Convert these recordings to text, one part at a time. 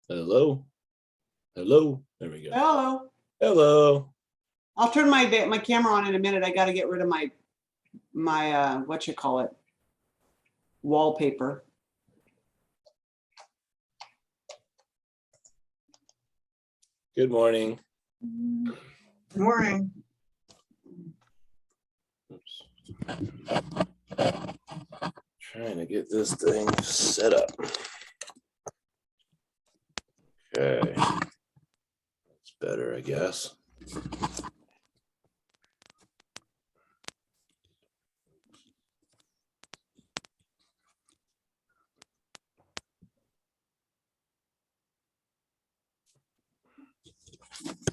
Hello. Hello. There we go. Hello. Hello. I'll turn my camera on in a minute. I got to get rid of my what you call it, wallpaper. Good morning. Good morning. Oops. Trying to get this thing set up. Okay. That's better, I guess.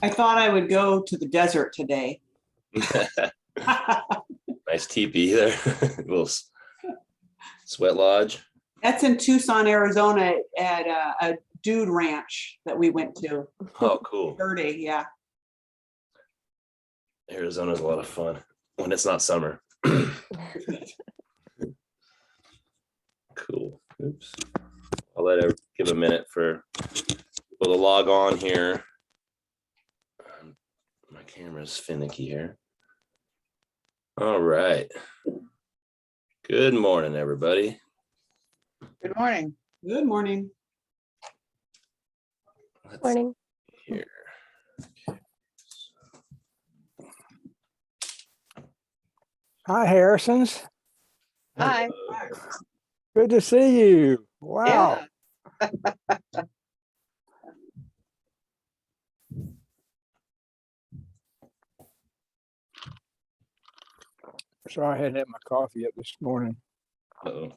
I thought I would go to the desert today. Nice teepee there. Little sweat lodge. That's in Tucson, Arizona, at a dude ranch that we went to. Oh, cool. Dirty, yeah. Arizona's a lot of fun when it's not summer. Cool. Oops. I'll let it give a minute for people to log on here. My camera's finicky here. All right. Good morning, everybody. Good morning. Good morning. Let's Morning. see here. Hi, Harrisons. Hi. Good to see you. Wow. Sorry, I hadn't had my coffee up this morning. Uh-oh.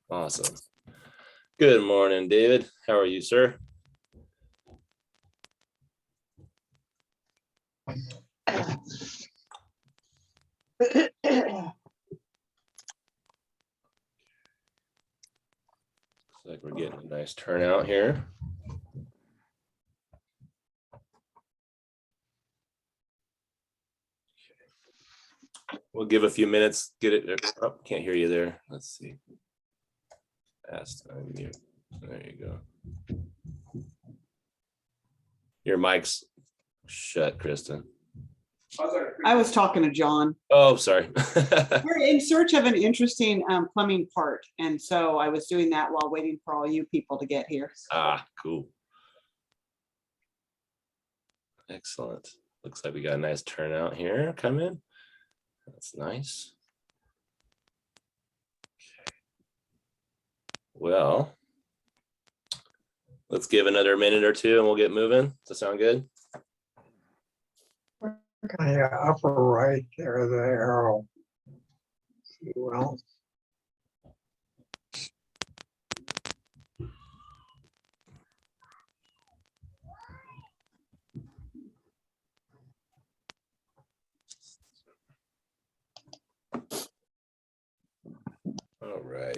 Awesome. Good morning, David. How are you, sir? Looks like we're getting a nice turnout here. We'll give a few minutes, get it. Oh, can't hear you there. Let's see. Fast unmute. There you go. Your mic's shut, Kristen. I was talking to John. Oh, sorry. We're in search of an interesting plumbing part. And so I was doing that while waiting for all you people to get here. Ah, cool. Excellent. Looks like we got a nice turnout here. Come in. That's nice. Okay. Well, let's give another minute or two and we'll get moving. Does that sound good? Yeah, upper right there, the arrow. Well, All right.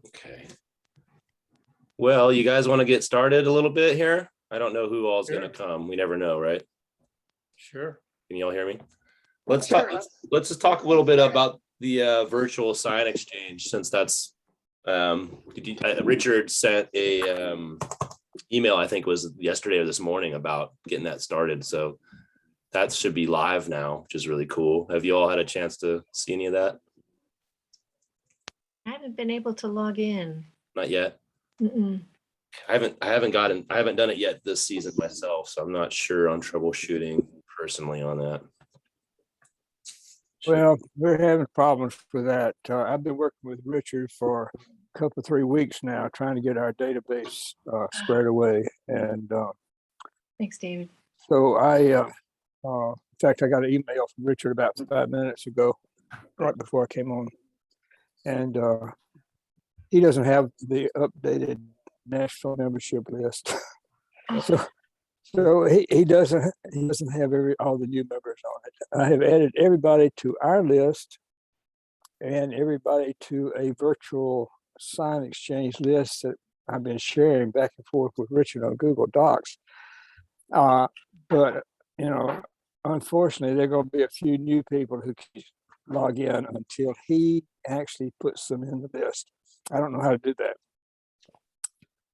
Okay. Well, you guys want to get started a little bit here? I don't know who all's going to come. We never know, right? sure. Can you all hear me? Let's talk. Let's just talk a little bit about the virtual sign exchange, since that's Richard sent a email, I think it was yesterday or this morning, about getting that started. So that should be live now, which is really cool. Have you all had a chance to see any of that? I haven't been able to log in. Not yet. Mm-mm. I haven't done it yet this season myself, so I'm not sure on troubleshooting personally on that. Well, we're having problems with that. I've been working with Richard for a couple, 3 weeks now, trying to get our database squared away. And Thanks, David. so in fact, I got an email from Richard about 5 minutes ago, right before I came on. And he doesn't have the updated national membership list. So, he doesn't have all the new members on it. I have added everybody to our list and everybody to a virtual sign exchange list that I've been sharing back and forth with Richard on Google Docs. But unfortunately, there are going to be a few new people who can log in until he actually puts them in the list. I don't know how to do that.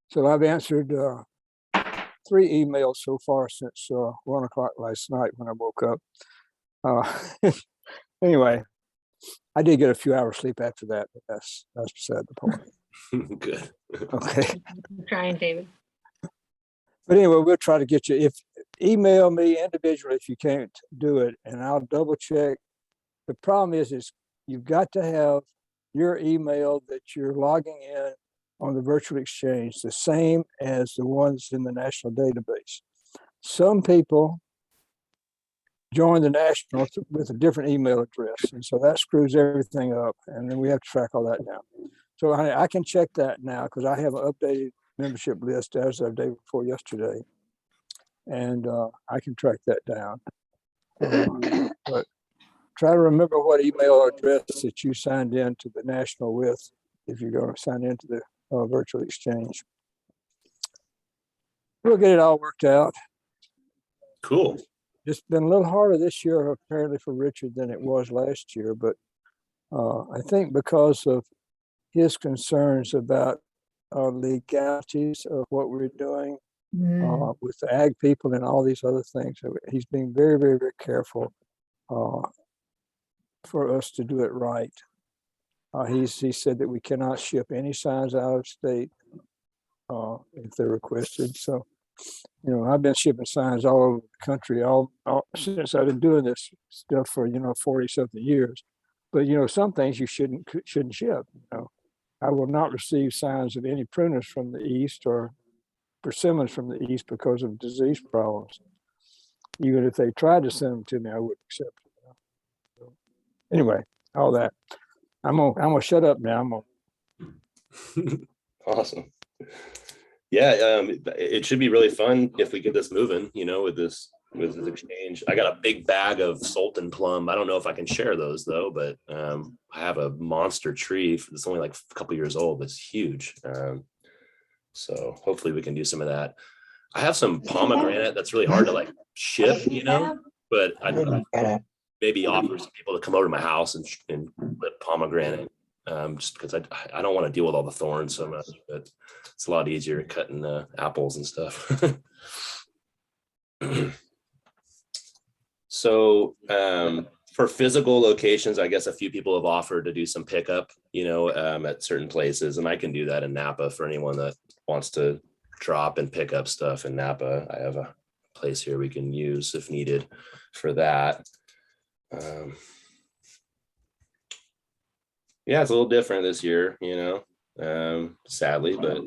So I've answered 3 emails so far since 1 o'clock last night when I woke up. Anyway, I did get a few hours sleep after that, but that's beside the point. Good. Okay. I'm trying, David. But anyway, we'll try to get you. If email me individually if you can't do it, and I'll double check. The problem is you've got to have your email that you're logging in on the virtual exchange the same as the ones in the national database. Some people join the national with a different email address, and so that screws everything up, and then we have to track all that down. So I can check that now because I have an updated membership list as of day before yesterday, and I can track that down. But try to remember what email address that you signed in to the national with if you're going to sign into the virtual exchange. We'll get it all worked out. Cool. It's been a little harder this year apparently for Richard than it was last year, but I think because of his concerns about legalities of what we're doing with the ag people and all these other things, he's being very, very, very careful for us to do it right. He said that we cannot ship any signs out of state if they're requested. So, I've been shipping signs all over the country all since I've been doing this stuff for 40 something years. But some things you shouldn't ship. I will not receive signs of any pruners from the east or persimmons from the east because of disease problems. Even if they tried to send them to me, I wouldn't accept it. So, anyway, all that. I'm gonna shut up now. Awesome. Yeah, it should be really fun if we get this moving, with this exchange. I got a big bag of Sultan plum. I don't know if I can share those though, but I have a monster tree that's only like a couple years old. It's huge. So hopefully we can do some of that. I have some pomegranate that's really hard to ship, but I maybe offer some people to come over to my house and flip pomegranate. Just because I don't want to deal with all the thorns so much, but it's a lot easier cutting apples and stuff. So for physical locations, I guess a few people have offered to do some pickup, at certain places, and I can do that in Napa for anyone that wants to drop and pick up stuff in Napa. I have a place here we can use if needed for that. Yeah, it's a little different this year, sadly, but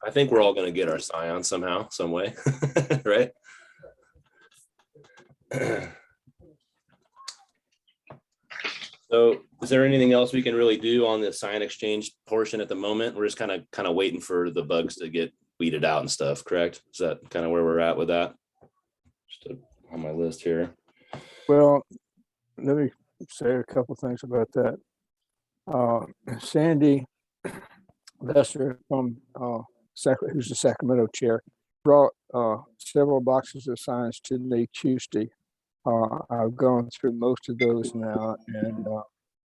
I think we're all going to get our Scion somehow, some way, right? So is there anything else we can really do on the Scion exchange portion at the moment? We're just kind of waiting for the bugs to get weeded out and stuff, correct? Is that kind of where we're at with that? Just on my list here. Well, let me say a couple things about that. Sandy Lester from who's the Sacramento chair, brought several boxes of signs to me Tuesday. I've gone through most of those now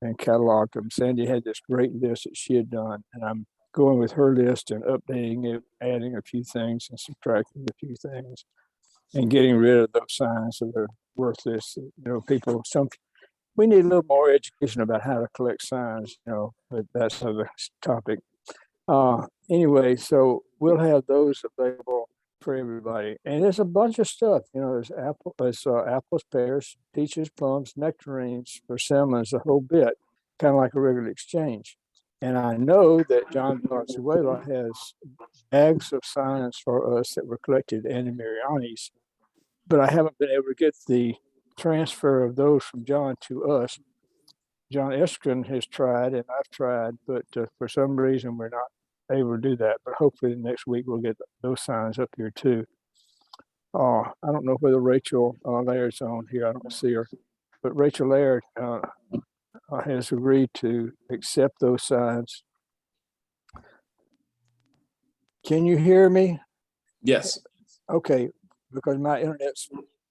and cataloged them. Sandy had this great list that she had done, and I'm going with her list and updating it, adding a few things and subtracting a few things, and getting rid of those signs that are worthless. We need a little more education about how to collect signs, but that's another topic. Anyway, so we'll have those available for everybody. And there's a bunch of stuff, there's apples, pears, peaches, plums, nectarines, persimmons, a whole bit, kind of like a regular exchange. And I know that John Valenzuela has bags of signs for us that were collected at Andy Mariani's, but I haven't been able to get the transfer of those from John to us. John Eskren has tried and I've tried, but for some reason we're not able to do that. But hopefully next week we'll get those signs up here too. I don't know whether Rachel Laird's on here. I don't see her, but Rachel Laird has agreed to accept those signs. Can you hear me? Yes. Okay, because my internet's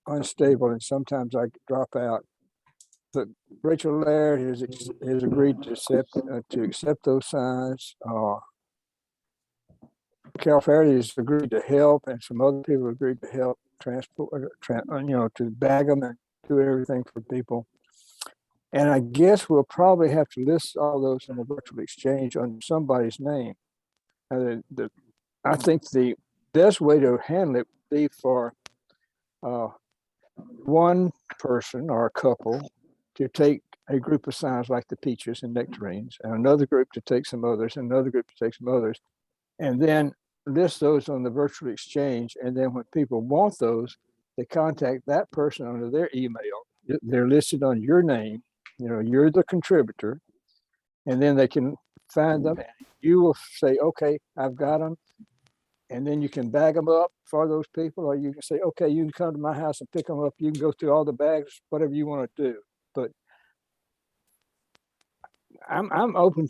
unstable and sometimes I drop out. But Rachel Laird has agreed to accept those signs. Cal Faraday has agreed to help, and some other people agreed to help transport, to bag them and do everything for people. And I guess we'll probably have to list all those in the virtual exchange under somebody's name. I think the best way to handle it would be for one person or a couple to take a group of signs like the peaches and nectarines, and another group to take some others, and another group to take some others, and then list those on the virtual exchange. And then when people want those, they contact that person under their email. They're listed on your name. You're the contributor, and then they can find them. You will say, okay, I've got them. And then you can bag them up for those people, or you can say, okay, you can come to my house and pick them up. You can go through all the bags, whatever you want to do. But I'm open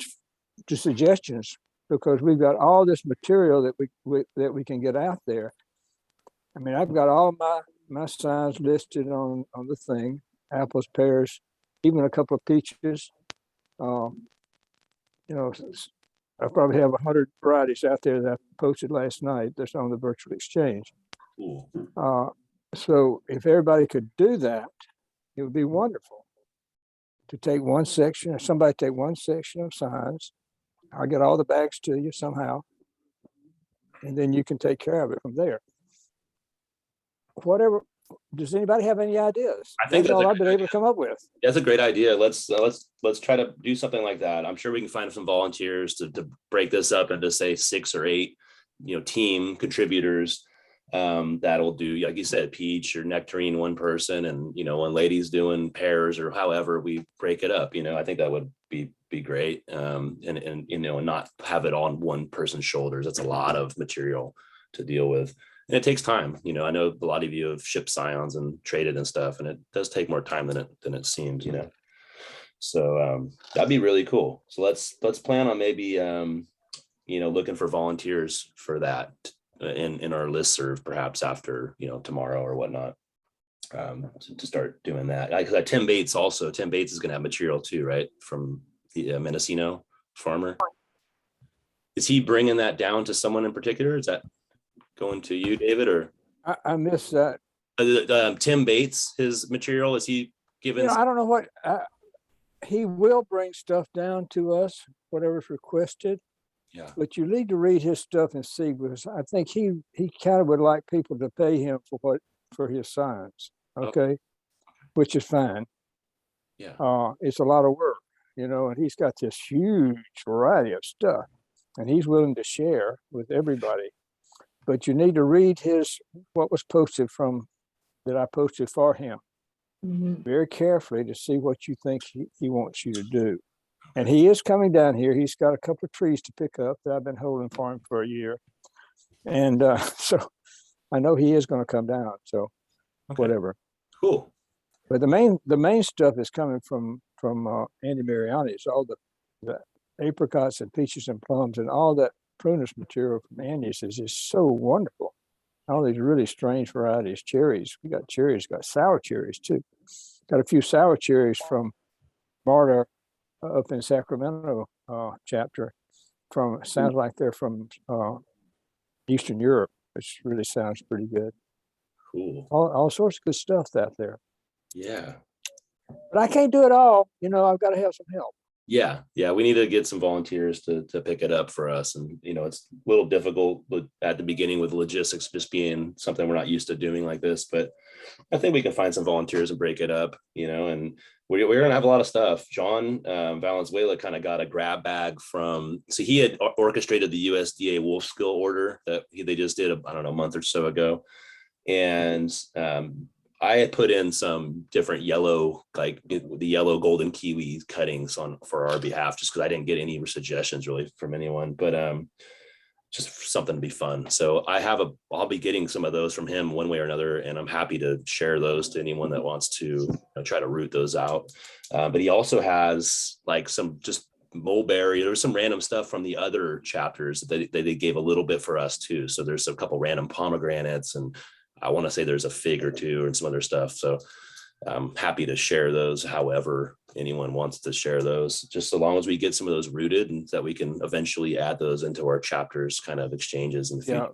to suggestions, because we've got all this material that we can get out there. I mean, I've got all my signs listed on the thing: apples, pears, even a couple of peaches. I probably have 100 varieties out there that I posted last night that's on the virtual exchange. Cool. So if everybody could do that, it would be wonderful to take one section, or somebody take one section of signs. I'll get all the bags to you somehow, and then you can take care of it from there. Whatever. Does anybody have any ideas? I think That's that's all a I've been able to come up with. That's a great idea. Let's try to do something like that. I'm sure we can find some volunteers to break this up into, say, 6 or 8, team contributors that'll do, like you said, peach or nectarine, one person, and one lady's doing pears, or however we break it up. I think that would be great. And not have it on one person's shoulders. That's a lot of material to deal with. And it takes time. I know a lot of you have shipped scions and traded and stuff, and it does take more time than it seems, So that'd be really cool. So let's plan on maybe looking for volunteers for that in our listserv, perhaps after tomorrow or whatnot, to start doing that. Because Tim Bates is going to have material too, right, from the Mendocino farmer. Is he bringing that down to someone in particular? Is that going to you, David, or I missed that. Tim Bates, his material, is he given? I don't know what he will bring stuff down to us, whatever's requested. Yeah. But you need to read his stuff and see, because I think he kind of would like people to pay him for his signs. Okay. Which is fine. Yeah. It's a lot of work, and he's got this huge variety of stuff, and he's willing to share with everybody. But you need to read what was posted that I posted for him very carefully to see what you think he wants you to do. And he is coming down here. He's got a couple of trees to pick up that I've been holding for him for a year. And so I know he is going to come down. So whatever. Cool. But the main stuff is coming from Andy Mariani. It's all the apricots and peaches and plums and all that prunus material from Andy's is just so wonderful. All these really strange varieties. Cherries. We got cherries, got sour cherries too. Got a few sour cherries from Marta up in Sacramento chapter. Sounds like they're from Eastern Europe, which really sounds pretty good. Cool. All sorts of good stuff out there. Yeah. But I can't do it all. I've got to have some help. Yeah. We need to get some volunteers to pick it up for us. And, it's a little difficult at the beginning with logistics just being something we're not used to doing like this. But I think we can find some volunteers and break it up, and we're going to have a lot of stuff. John Valenzuela kind of got a grab bag so he had orchestrated the USDA wolf skill order that they just did, a month or so ago. And I had put in some different yellow, like the yellow golden kiwi cuttings on for our behalf, just because I didn't get any suggestions really from anyone, but just something to be fun. So I'll be getting some of those from him one way or another, and I'm happy to share those to anyone that wants to try to root those out. But he also has like some just mulberry. There was some random stuff from the other chapters that they gave a little bit for us too. So there's a couple random pomegranates, and I want to say there's a fig or two and some other stuff. So I'm happy to share those however anyone wants to share those, just so long as we get some of those rooted and that we can eventually add those into our chapters kind of exchanges in the Yeah.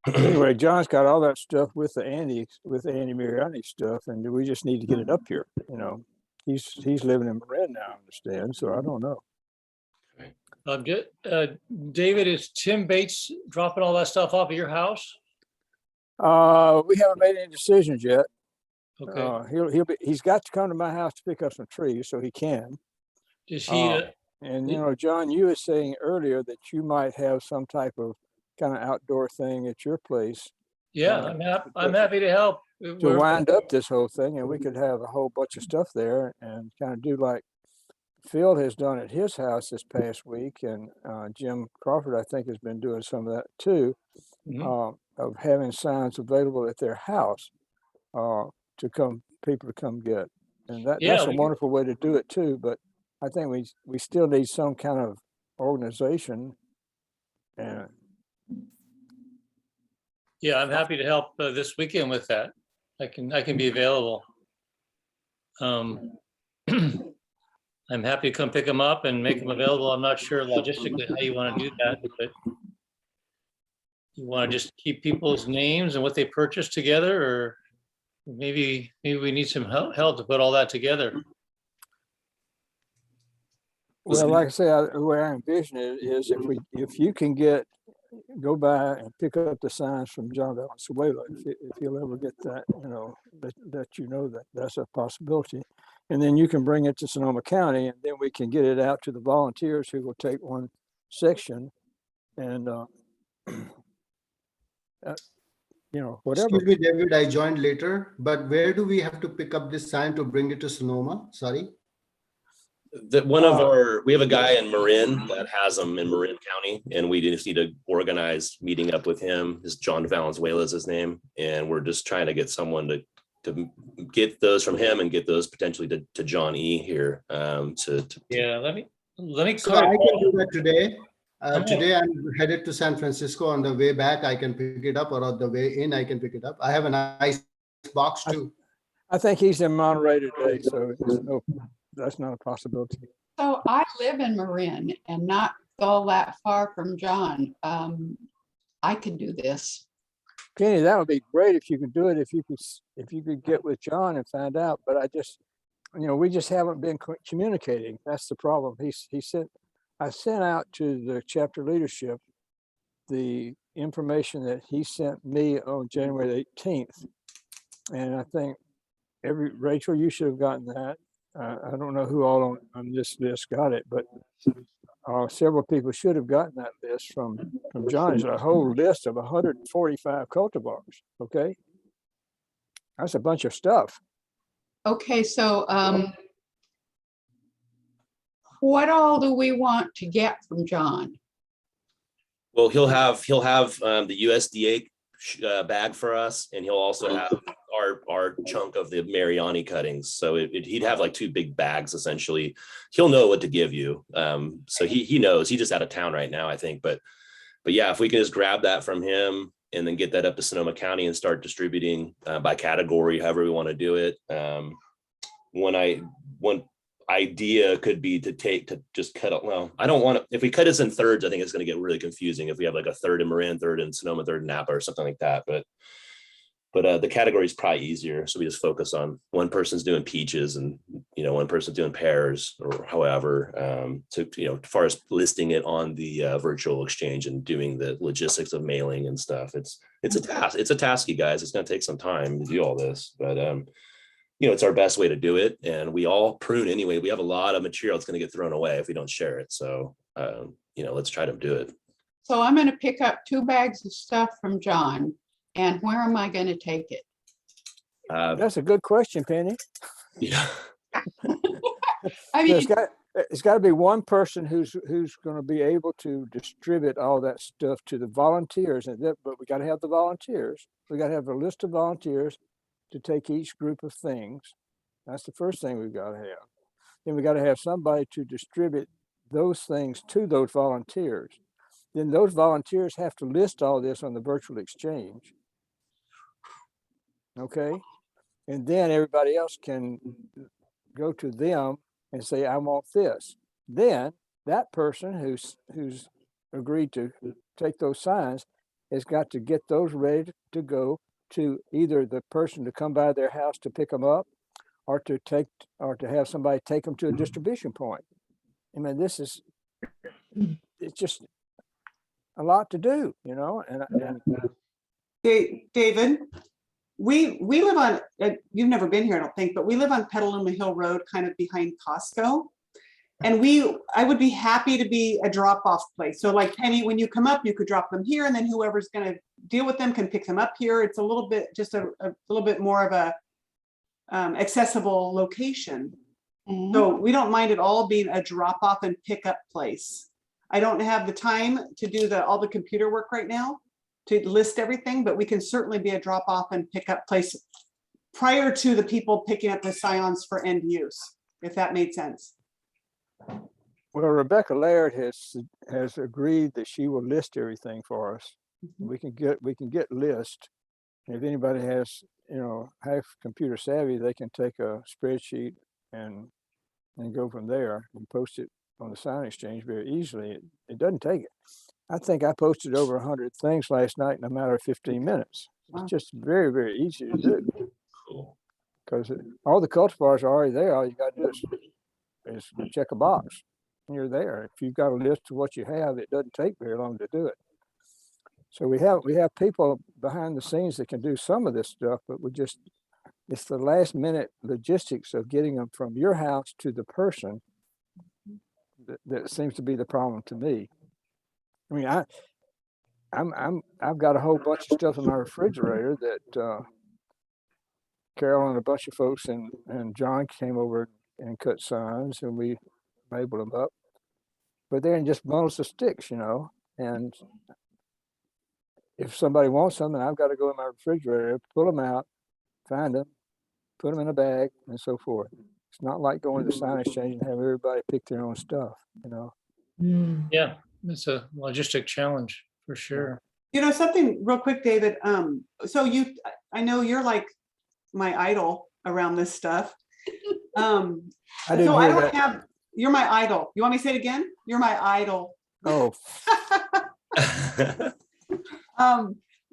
future. Anyway, John's got all that stuff with Andy Mariani stuff, and we just need to get it up here. He's living in Marin now, I understand. So I don't know. David, is Tim Bates dropping all that stuff off at your house? We haven't made any decisions yet. Okay. He's got to come to my house to pick up some trees, so he can. Is he, And John, you were saying earlier that you might have some type of kind of outdoor thing at your place yeah, I'm happy to help. to wind up this whole thing, and we could have a whole bunch of stuff there and kind of do like Phil has done at his house this past week, and Jim Crawford, I think, has been doing some of that too, of having signs available at their house people to come get. And that's a wonderful way to do it too. But I think we still need some kind of organization. And Yeah, I'm happy to help this weekend with that. I can be available. I'm happy to come pick them up and make them available. I'm not sure logistically how you want to do that, but you want to just keep people's names and what they purchased together, or maybe we need some help to put all that together. well, like I say, the way I envision it is if you can go by and pick up the signs from John Valenzuela, if you'll ever get that, that's a possibility. And then you can bring it to Sonoma County, and then we can get it out to the volunteers who will take one section and, whatever. Excuse me, David, I joined later, but where do we have to pick up this sign to bring it to Sonoma? Sorry. We have a guy in Marin that has them in Marin County, and we just need to organize meeting up with him. His John Valenzuela is his name, and we're just trying to get someone to get those from him and get those potentially to John E here. Yeah, let me. So I can do that today. Today I'm headed to San Francisco. On the way back, I can pick it up, or on the way in, I can pick it up. I have a nice box too. I think he's in Monterey today, so that's not a possibility. So I live in Marin and not all that far from John. I could do this. Penny, that would be great if you could do it, if you could get with John and find out, but we just haven't been communicating. That's the problem. I sent out to the chapter leadership the information that he sent me on January 18th. And I think Rachel, you should have gotten that. I don't know who all on this list got it, but several people should have gotten that list from John. It's a whole list of 145 cultivars. Okay. That's a bunch of stuff. Okay, so what all do we want to get from John? Well, he'll have the USDA bag for us, and he'll also have our chunk of the Mariani cuttings. So he'd have like two big bags essentially. He'll know what to give you. So he knows. He's just out of town right now, I think. But yeah, if we can just grab that from him and then get that up to Sonoma County and start distributing by category, however we want to do it. One idea could be to just cut it. Well, I don't want to, if we cut this in thirds, I think it's going to get really confusing if we have like a third in Marin, third in Sonoma, third in Napa or something like that. But the category is probably easier. So we just focus on one person's doing peaches and, one person's doing pears or however, as far as listing it on the virtual exchange and doing the logistics of mailing and stuff. It's a task. It's a task, you guys. It's going to take some time to do all this, but it's our best way to do it. And we all prune anyway. We have a lot of material that's going to get thrown away if we don't share it. So, let's try to do it. So I'm going to pick up 2 bags of stuff from John. And where am I going to take it? That's a good question, Penny. Yeah. I mean, It's got to be one person who's going to be able to distribute all that stuff to the volunteers, but we got to have the volunteers. We got to have a list of volunteers to take each group of things. That's the first thing we've got to have. Then we got to have somebody to distribute those things to those volunteers. Then those volunteers have to list all this on the virtual exchange. Okay. And then everybody else can go to them and say, I want this. Then that person who's agreed to take those signs has got to get those ready to go to either the person to come by their house to pick them up, or to have somebody take them to a distribution point. I mean, it's just a lot to do, you know, and David, we live on, you've never been here, I don't think, but we live on Petaluma Hill Road, kind of behind Costco. And I would be happy to be a drop-off place. So like Penny, when you come up, you could drop them here, and then whoever's gonna deal with them can pick them up here. It's a little bit, just a little bit more of a accessible location. So we don't mind at all being a drop-off and pick-up place. I don't have the time to do all the computer work right now to list everything, but we can certainly be a drop-off and pick-up place prior to the people picking up the scions for end use, if that made sense. well, Rebecca Laird has agreed that she will list everything for us. We can get list. If anybody has, you know, half computer savvy, they can take a spreadsheet and go from there and post it on the Sign Exchange very easily. It doesn't take it. I think I posted over 100 things last night in a matter of 15 minutes. Wow. It's just very, very easy to do Cool. because all the cultivars are already there. All you got to do is check a box and you're there. If you've got a list of what you have, it doesn't take very long to do it. So we have people behind the scenes that can do some of this stuff, but it's the last minute logistics of getting them from your house to the person that seems to be the problem to me. I mean, I've got a whole bunch of stuff in my refrigerator that Carol and a bunch of folks and John came over and cut signs, and we labeled them up, but they're in just bundles of sticks, you know. And if somebody wants something, I've got to go in my refrigerator, pull them out, find them, put them in a bag, and so forth. It's not like going to the Sign Exchange and have everybody pick their own stuff, you know. Yeah, it's a logistic challenge for sure. You know, something real quick, David. So I know you're like my idol around this stuff. I didn't So hear I don't that. have, you're my idol. You want me to say it again? You're my idol. Oh,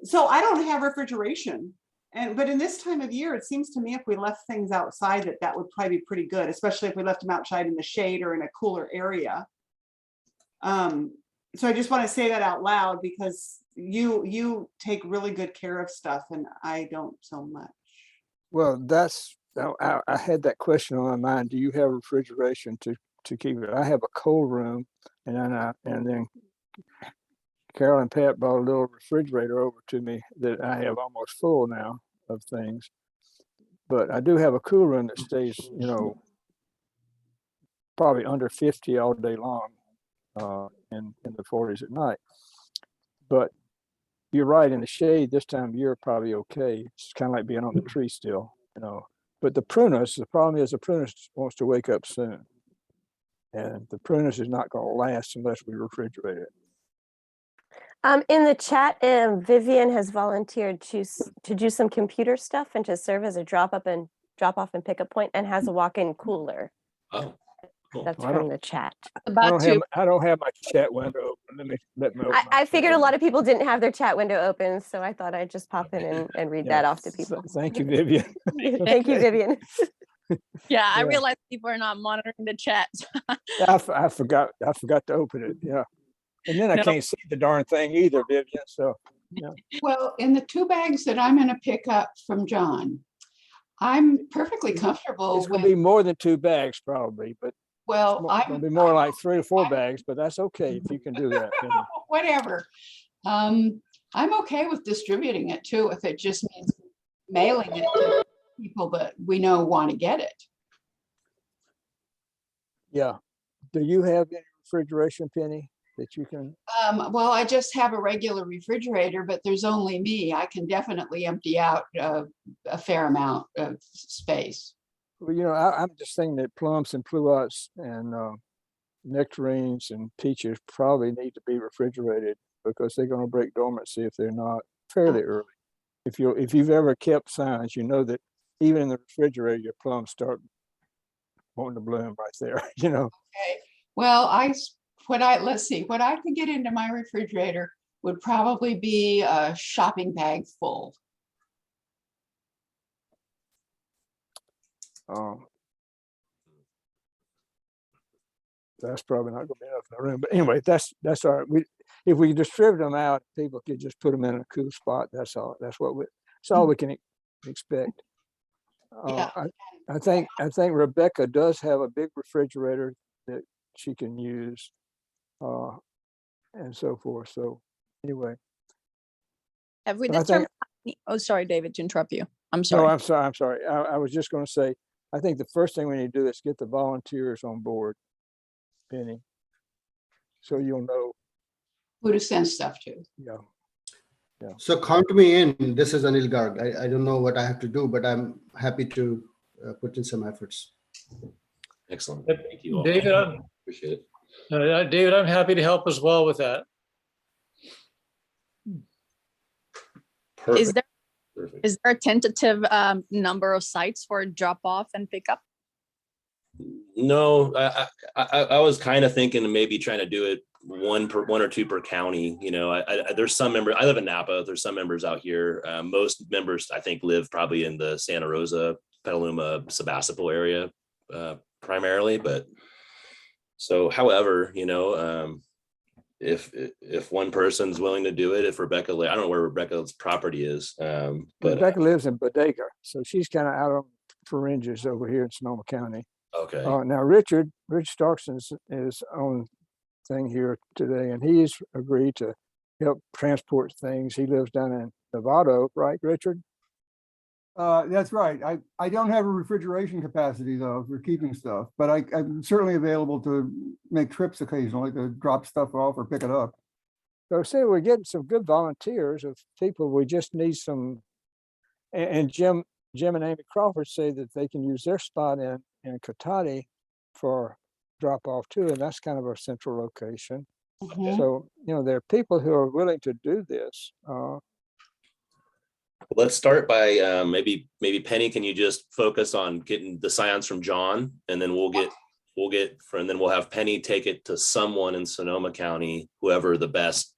So I don't have refrigeration. But in this time of year, it seems to me if we left things outside, that would probably be pretty good, especially if we left them outside in the shade or in a cooler area. So I just want to say that out loud because you take really good care of stuff and I don't so much. well, I had that question on my mind. Do you have refrigeration to keep it? I have a cold room, and then Carol and Pat brought a little refrigerator over to me that I have almost full now of things. But I do have a cool room that stays, you know, probably under 50 all day long, in the 40s at night. But you're right, in the shade this time of year, probably okay. It's kind of like being on the tree still, you know. But the problem is the prunus wants to wake up soon. And the prunus is not going to last unless we refrigerate it. In the chat, Vivian has volunteered to do some computer stuff and to serve as a drop off and pickup point, and has a walk-in cooler. Oh, cool. That's Well, I from the chat. About I don't have my chat window open. Let me open I my figured a chat lot of people didn't have their chat window open, so I thought I'd just pop in and read Yeah. that off to people. Thank you, Vivian. Thank you, Okay. Vivian. Yeah, I Yeah. realize people are not monitoring the chat. I forgot to open it. Yeah. And then I No. can't see the darn thing either, Vivian. So Well, in the 2 bags that I'm gonna pick up from John, I'm perfectly comfortable it's going with, to be more than 2 bags probably, but well, it's going to be more like 3 or 4 bags, but that's okay if you can do that. Vivian. whatever. I'm okay with distributing it too, if it just means mailing it to people that we know want to get it. Yeah. Do you have any refrigeration, Penny, that you can? Well, I just have a regular refrigerator, but there's only me. I can definitely empty out a fair amount of space. Well, you know, I'm just thinking that plums and pluots and nectarines and peaches probably need to be refrigerated because they're going to break dormancy if they're not fairly early. If you've ever kept signs, you know that even in the refrigerator, your plums start wanting to bloom right there. You know. Okay. Well, let's see, what I could get into my refrigerator would probably be a shopping bag full. That's probably not going to be enough in the room. But anyway, that's all right. If we distribute them out, people could just put them in a cool spot. That's all. That's all we can expect. Yeah. I think Rebecca does have a big refrigerator that she can use, and so forth. So anyway, Have we but I determined? think, Oh, sorry, David, to interrupt you. I'm no, sorry. I'm sorry. I was just going to say, I think the first thing we need to do is get the volunteers on board, Penny, so you'll know. Who to send stuff to. Yeah. So count me in. This is Anil Garg. I don't know what I have to do, but I'm happy to put in some efforts. Excellent. Thank you all. David, Appreciate it. David, I'm happy to help as well with that. Is Perfect. there Perfect. is there a tentative number of sites for drop off and pickup? No, I was kind of thinking of maybe trying to do it one or two per county. You know, there's some members. I live in Napa. There's some members out here. Most members, I think, live probably in the Santa Rosa, Petaluma, Sebastopol area primarily. But so, however, you know, if one person's willing to do it, if Rebecca, I don't know where Rebecca's property is, but Rebecca lives in Bodega, so she's kind of out on fringes over here in Sonoma County. okay. Now Rich Starkson is on thing here today, and he's agreed to help transport things. He lives down in Novato, right, Richard? That's right. I don't have a refrigeration capacity though for keeping stuff, but I'm certainly available to make trips occasionally to drop stuff off or pick it up. So say we're getting some good volunteers of people. We just need some, and Jim and Amy Crawford say that they can use their spot in Cotati for drop off too, and that's kind of our central location. Mhm. So, you know, there are people who are willing to do this. Let's start by maybe Penny, can you just focus on getting the scions from John, and then and then we'll have Penny take it to someone in Sonoma County, whoever the best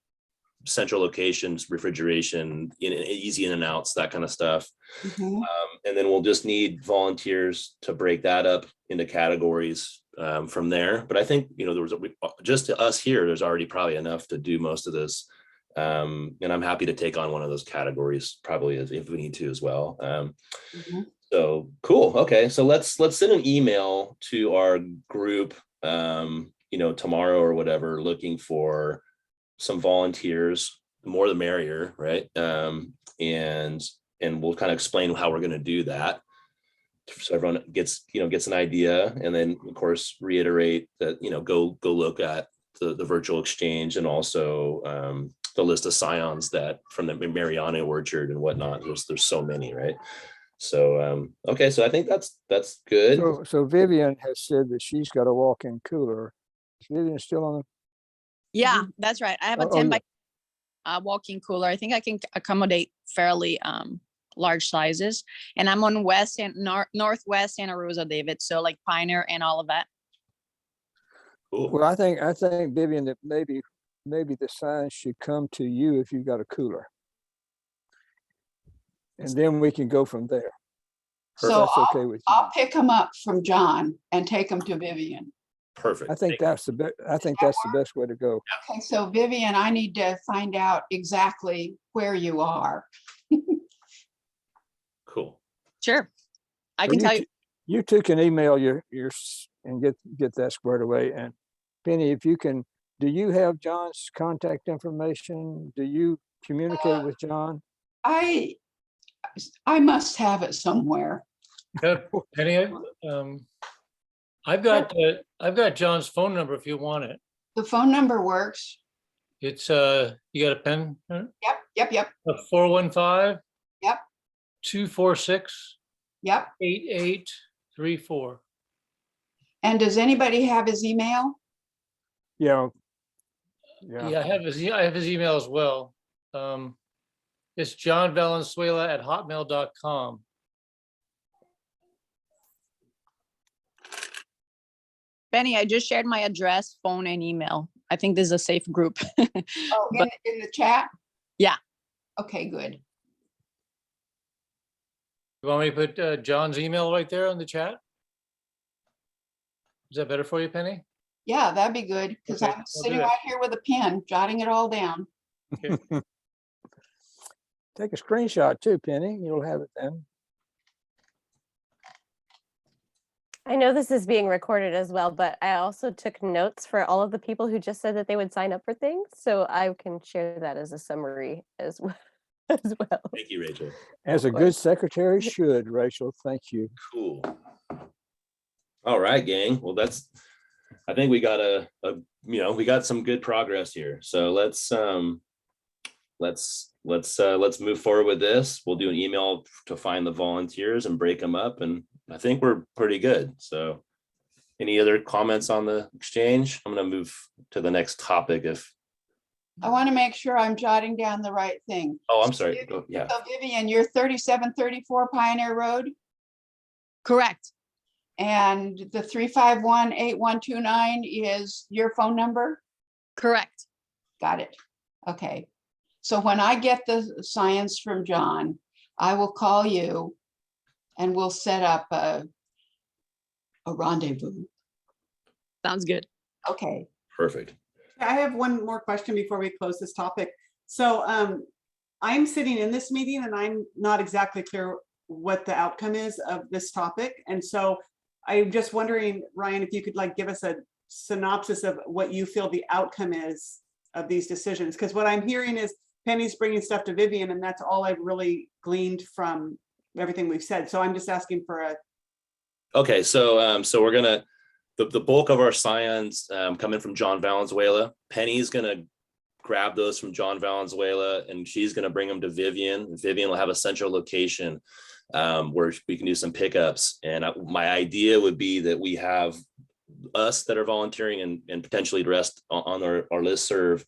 central locations, refrigeration, easy in and outs, that kind of stuff. Mhm. And then we'll just need volunteers to break that up into categories from there. But I think, you know, just us here, there's already probably enough to do most of this. And I'm happy to take on one of those categories, probably if we need to as well. Mhm. So cool. Okay, so let's send an email to our group, you know, tomorrow or whatever, looking for some volunteers. The more the merrier, right? And we'll kind of explain how we're going to do that, so everyone gets an idea, and then of course reiterate that, you know, go look at the virtual exchange, and also the list of scions that from the Mariana Orchard and whatnot. There's so many, right? So okay, so I think that's good. So Vivian has said that she's got a walk-in cooler. Is Vivian still on? Yeah, that's right. I have a Oh, 10 yeah. by walk-in cooler. I think I can accommodate fairly large sizes. And I'm on west and northwest Santa Rosa, David. So like Pioneer and all of that. Cool. Well, I think Vivian, that maybe the sign should come to you if you've got a cooler. And then we can go from there. So That's okay with you. I'll pick them up from John and take them to Vivian. Perfect. I think that's the best way to go. Okay, so Vivian, I need to find out exactly where you are. Cool. Sure. I Well, can tell you. You two can email your and get that squared away. And Penny, if you can, do you have John's contact information? Do you communicate with John? I must have it somewhere. Penny, I've got John's phone number if you want it. The phone number works. It's, you got a pen? Yep. 415. Yep. 246 Yep. 8834. And does anybody have his email? Yeah. Yeah, I have his email as well. It's johnvalenzuela@hotmail.com. Benny, I just shared my address, phone and email. I think this is a safe group. Oh, in the chat? Yeah. Okay, good. You want me to put John's email right there on the chat? Is that better for you, Penny? Yeah, that'd be good, because Okay, I'm I'll sitting do that. right here with a pen, jotting it all down. Okay. Take a screenshot too, Penny. You'll have it then. I know this is being recorded as well, but I also took notes for all of the people who just said that they would sign up for things. So I can share that as a summary as well. As well. Thank you, Rachel. As a Of good course. secretary should, Rachel. Thank you. Cool. All right, gang. Well, I think we got we got some good progress here. So let's move forward with this. We'll do an email to find the volunteers and break them up. And I think we're pretty good. So any other comments on the exchange? I'm going to move to the next topic I want to make sure I'm jotting down the right thing. I'm sorry. Yeah. So Vivian, you're 3734 Pioneer Road, Correct. and the 351-8129 is your phone number? Correct. Got it. Okay. So when I get the science from John, I will call you and we'll set up a rendezvous. Sounds good. Okay. Perfect. I have one more question before we close this topic. So I'm sitting in this meeting and I'm not exactly clear what the outcome is of this topic. And so I'm just wondering, Ryan, if you could give us a synopsis of what you feel the outcome is of these decisions. Because what I'm hearing is Penny's bringing stuff to Vivian, and that's all I've really gleaned from everything we've said. So I'm just asking for a. Okay, so we're gonna the bulk of our scions come in from John Valenzuela. Penny's gonna grab those from John Valenzuela, and she's gonna bring them to Vivian. Vivian will have a central location where we can do some pickups. And my idea would be that we have us that are volunteering and potentially the rest on our listserv.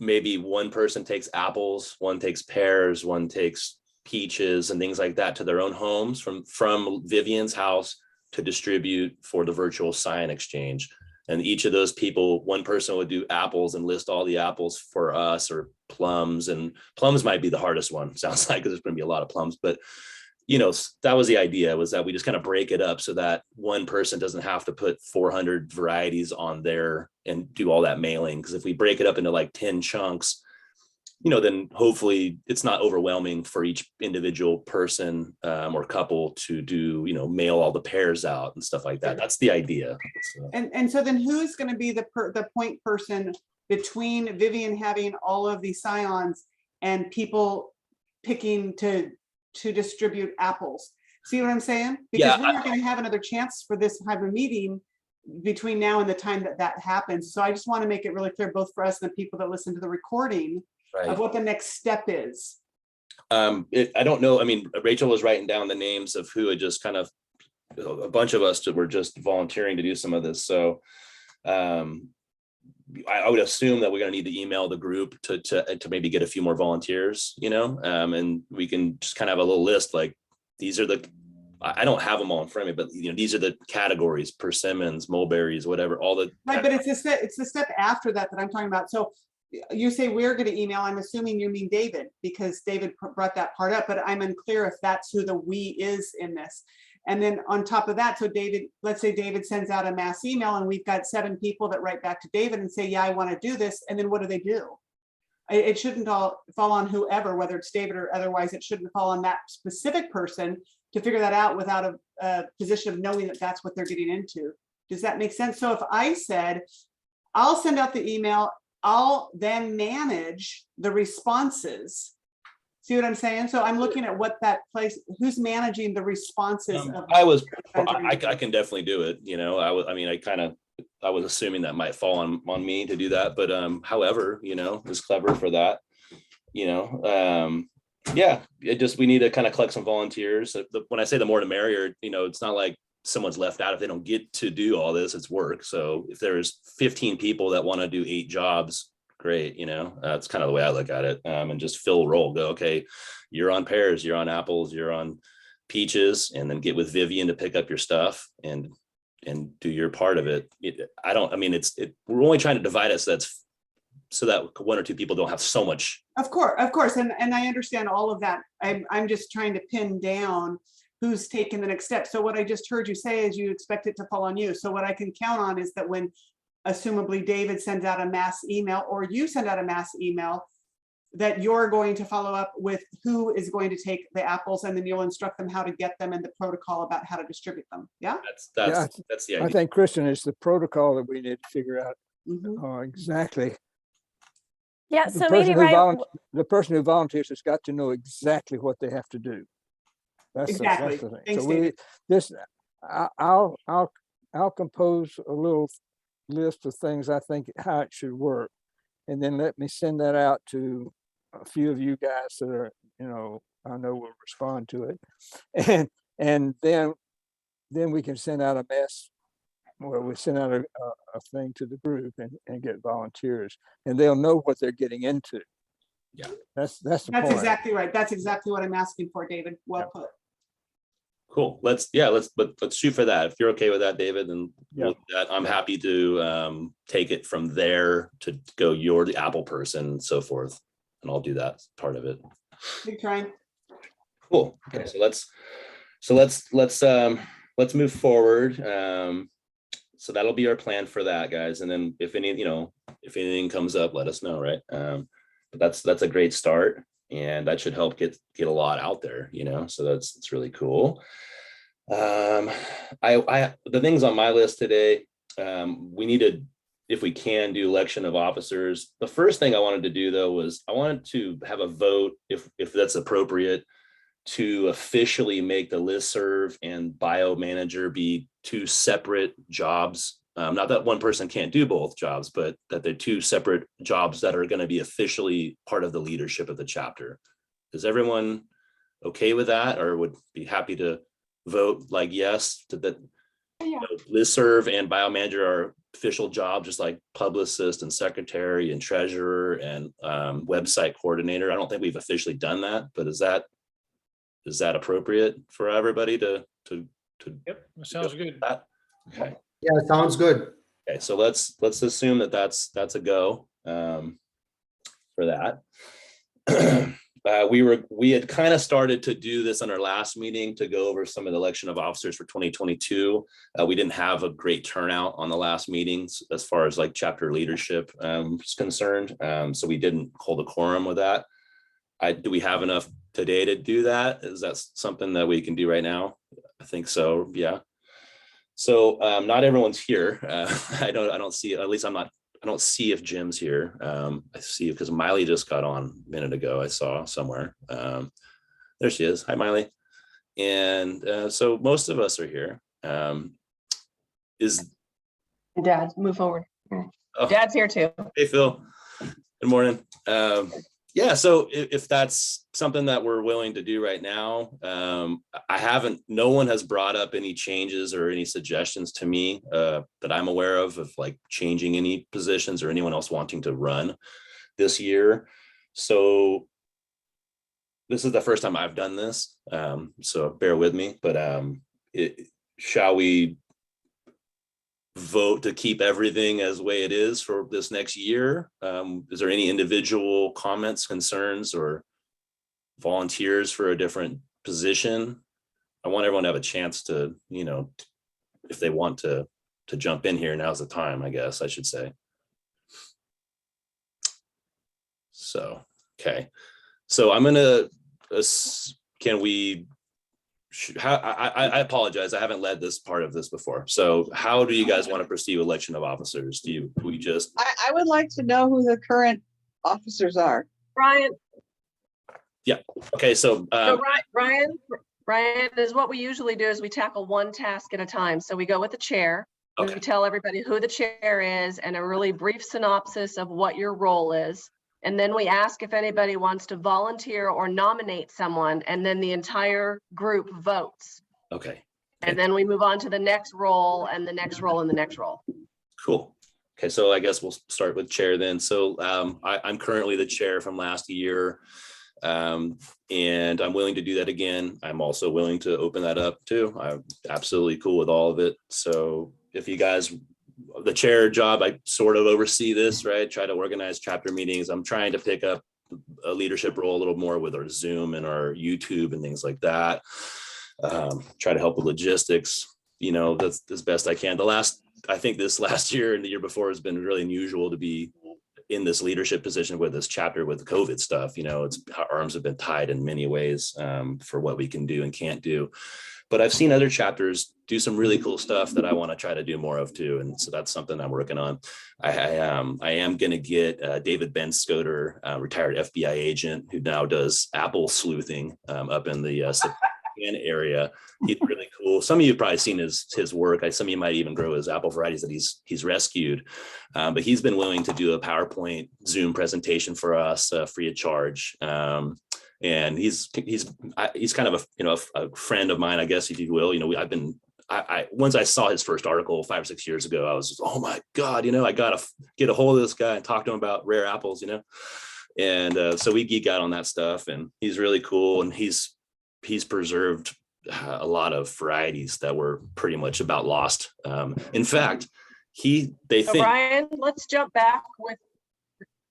Maybe one person takes apples, one takes pears, one takes peaches and things like that to their own homes from Vivian's house to distribute for the virtual sign exchange. And each of those people, one person would do apples and list all the apples for us, or plums, and plums might be the hardest one, sounds like, because there's going to be a lot of plums. But that was the idea, was that we just kind of break it up so that one person doesn't have to put 400 varieties on there and do all that mailing. Because if we break it up into 10 chunks, then hopefully it's not overwhelming for each individual person or couple to do, mail all the pairs out and stuff like that. That's the idea. So. And so then who's going to be the point person between Vivian having all of these scions and people picking to distribute apples? See what I'm saying? Because we're not going to have another chance for this type of meeting between now and the time that happens. So I just want to make it really clear, both for us and the people that listen to the recording, right, of what the next step is. I don't know. I mean, Rachel was writing down the names of who had just kind of, a bunch of us were just volunteering to do some of this. So I would assume that we're going to need to email the group to maybe get a few more volunteers, and we can just kind of have a little list, these are I don't have them all in front of me, but these are the categories: persimmons, mulberries, whatever, all the. Right, but it's the step after that I'm talking about. So you say we're going to email, I'm assuming you mean David, because David brought that part up, but I'm unclear if that's who the we is in this. And then on top of that, so David, let's say David sends out a mass email and we've got 7 people that write back to David and say, yeah, I want to do this. And then what do they do? It shouldn't all fall on whoever, whether it's David or otherwise. It shouldn't fall on that specific person to figure that out without a position of knowing that that's what they're getting into. Does that make sense? So if I said, I'll send out the email, I'll then manage the responses See what I'm saying? So I'm looking at what that place, who's managing the responses of. I can definitely do it, you know, I was assuming that might fall on me to do that, but however, you know, is clever for that, you know. Yeah, we need to kind of collect some volunteers. When I say the more the merrier, you know, it's not like someone's left out if they don't get to do all this, it's work. So if there's 15 people that want to do 8 jobs, great, you know, that's kind of the way I look at it. And just fill a role, go, okay, you're on pears, you're on apples, you're on peaches, and then get with Vivian to pick up your stuff and do your part of it. We're only trying to divide it so that 1 or 2 people don't have so much. Of course. And I understand all of that. I'm just trying to pin down who's taking the next step. So what I just heard you say is you expect it to fall on you. So what I can count on is that when assumably David sends out a mass email or you send out a mass email, that you're going to follow up with who is going to take the apples, and then you'll instruct them how to get them and the protocol about how to distribute them. Yeah. That's the idea. I think, Kristen, it's the protocol that we need to figure out Mhm. exactly. Yeah, The so person maybe who right, the person who volunteers has got to know exactly what they have to do. Exactly. That's the thing. Thanks, So David. I'll compose a little list of things I think how it should work, and then let me send that out to a few of you guys that are, you know, I know will respond to it, and then we can send out a mass, or we send out a thing to the group and get volunteers, and they'll know what they're getting into. Yeah, that's the That's point. exactly right. That's exactly what I'm asking for, David. Well put. cool. Let's shoot for that. If you're okay with that, David, then we'll do that. I'm happy to take it from there to go, you're the Apple person and so forth, and I'll do that part of it. Big trying. Cool. Okay, so let's move forward. So that'll be our plan for that, guys. And then if anything comes up, let us know, right? But that's a great start, and that should help get a lot out there, you know. So it's really cool. The things on my list today, we need to, if we can, do election of officers. The first thing I wanted to do though was I wanted to have a vote, if that's appropriate, to officially make the listserv and bio manager be 2 separate jobs. Not that one person can't do both jobs, but that they're 2 separate jobs that are going to be officially part of the leadership of the chapter. Is everyone okay with that, or would be happy to vote like yes to that? Yeah. Listserv and bio manager are official jobs, just like publicist and secretary and treasurer and website coordinator. I don't think we've officially done that, but is that appropriate for everybody to Yep, that sounds good. that? Okay. Yeah, sounds good. Okay, so let's assume that that's a go for that. We had kind of started to do this on our last meeting to go over some of the election of officers for 2022. We didn't have a great turnout on the last meetings as far as like chapter leadership is concerned. So we didn't hold a quorum with that. Do we have enough today to do that? Is that something that we can do right now? I think so. Yeah. So not everyone's here. I don't see, at least I don't see if Jim's here. I see because Miley just got on a minute ago. I saw somewhere. There she is. Hi, Miley. And so most of us are here. Dad, move forward. Oh, Dad's here too. hey, Phil. Good morning. Yeah, so if that's something that we're willing to do right now, no one has brought up any changes or any suggestions to me that I'm aware of like changing any positions or anyone else wanting to run this year. So this is the first time I've done this, so bear with me, but shall we vote to keep everything as the way it is for this next year? Is there any individual comments, concerns, or volunteers for a different position? I want everyone to have a chance to, if they want to jump in here, now's the time, I guess I should say. So, okay. So I'm gonna, I apologize. I haven't led this part of this before. So how do you guys want to proceed with election of officers? I would like to know who the current officers are. Brian, Okay, so So Ryan, is what we usually do is we tackle one task at a time. So we go with the chair. Okay. We tell everybody who the chair is and a really brief synopsis of what your role is. And then we ask if anybody wants to volunteer or nominate someone, and then the entire group votes. okay, And then we move on to the next role and the next role and the next role. cool. Okay, so I guess we'll start with chair then. So I'm currently the chair from last year. And I'm willing to do that again. I'm also willing to open that up too. I'm absolutely cool with all of it. So if you guys, the chair job, I sort of oversee this, right? Try to organize chapter meetings. I'm trying to pick up a leadership role a little more with our Zoom and our YouTube and things like that. Try to help with logistics, that's as best I can. I think this last year and the year before has been really unusual to be in this leadership position with this chapter with the COVID stuff. Our arms have been tied in many ways for what we can do and can't do. But I've seen other chapters do some really cool stuff that I want to try to do more of too. And so that's something I'm working on. I am going to get David Ben Scoter, retired FBI agent who now does Apple sleuthing up in the area. He's really cool. Some of you have probably seen his work. Some of you might even grow his apple varieties that he's rescued. But he's been willing to do a PowerPoint Zoom presentation for us free of charge. And he's kind of a friend of mine, I guess, if you will. Once I saw his first article 5 or 6 years ago, I was just, oh my God, I got to get a hold of this guy and talk to him about rare apples, And so we geek out on that stuff, and he's really cool. And he's preserved a lot of varieties that were pretty much about lost. In fact, they think. Ryan, let's jump back with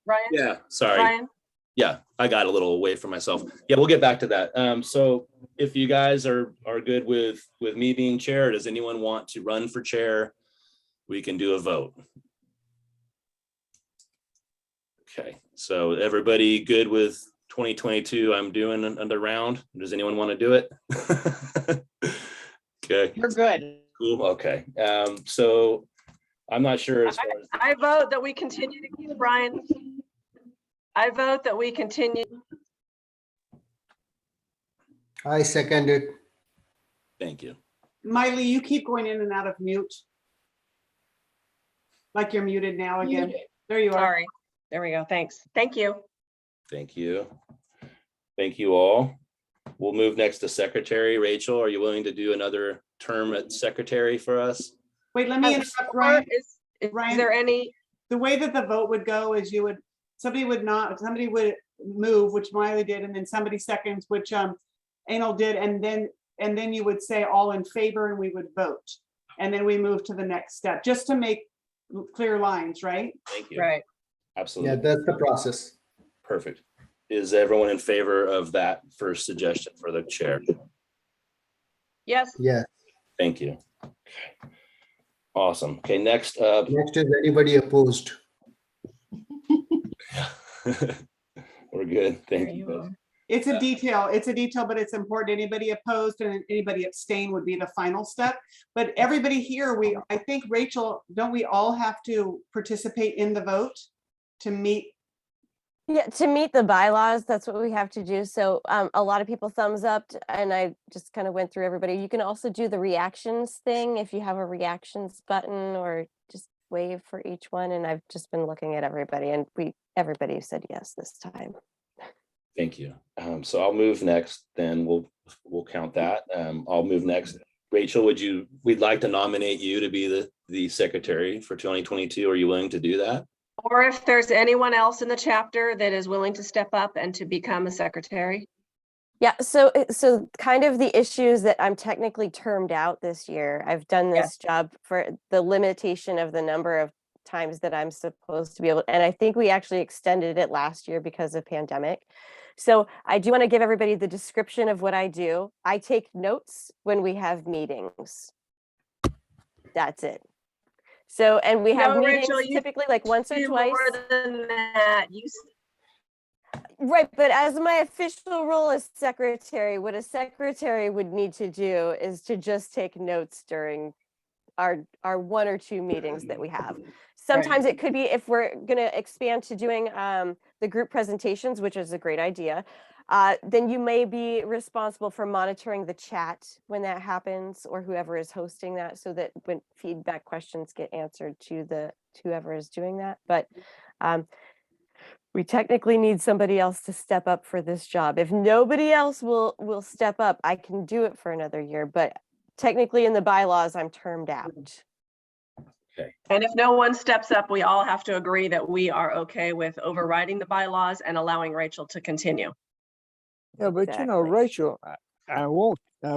Ryan. Yeah, sorry. Ryan. Yeah, I got a little away from myself. Yeah, we'll get back to that. So if you guys are good with me being chair, does anyone want to run for chair? We can do a vote. Okay, so everybody good with 2022? I'm doing another round. Does anyone want to do it? Okay. We're good. Cool. Okay. So I'm not sure as far as I vote that we continue to keep Brian. I vote that we continue. I second it. Thank you. Miley, you keep going in and out of mute. Like you're muted now again. Muted. There you are. Sorry. There we go. Thanks. Thank you. Thank you. Thank you all. We'll move next to secretary. Rachel, are you willing to do another term at secretary for us? Wait, let me interrupt, Ryan. Is Ryan, there any? The way that the vote would go is somebody would move, which Miley did, and then somebody seconds, which Anil did, and then you would say all in favor and we would vote. And then we move to the next step, just to make clear lines, right? Thank you. Right. Absolutely. Yeah, that's the process. Perfect. Is everyone in favor of that first suggestion for the chair? Yes. Yeah. Thank you. Awesome. Okay, next up. Next is anybody opposed? We're good. Thank you. Guys. It's a detail, but it's important. Anybody opposed and anybody abstain would be the final step. But everybody here, I think, Rachel, don't we all have to participate in the vote to meet? Yeah, to meet the bylaws, that's what we have to do. So a lot of people thumbs up, and I just kind of went through everybody. You can also do the reactions thing if you have a reactions button, or just wave for each one. And I've just been looking at everybody, and everybody said yes this time. Thank you. So I'll move next, then we'll count that. I'll move next. Rachel, we'd like to nominate you to be the secretary for 2022. Are you willing to do that? Or if there's anyone else in the chapter that is willing to step up and to become a secretary. Yeah, so kind of the issues that I'm technically termed out this year. I've done this job for the limitation of the number of times that I'm supposed to be able, and I think we actually extended it last year because of pandemic. So I do want to give everybody the description of what I do. I take notes when we have meetings. That's it. So, and we have meetings Rachel, typically like once or twice. More than that. Right, but as my official role as secretary, what a secretary would need to do is to just take notes during our 1 or 2 meetings that we have. Sometimes it could be, if we're going to expand to doing the group presentations, which is a great idea. then you may be responsible for monitoring the chat when that happens, or whoever is hosting that, so that when feedback questions get answered to whoever is doing that. But we technically need somebody else to step up for this job. If nobody else will step up, I can do it for another year, but technically in the bylaws, I'm termed out. And if no one steps up, we all have to agree that we are okay with overriding the bylaws and allowing Rachel to continue. Yeah, but you know, Exactly. Rachel, I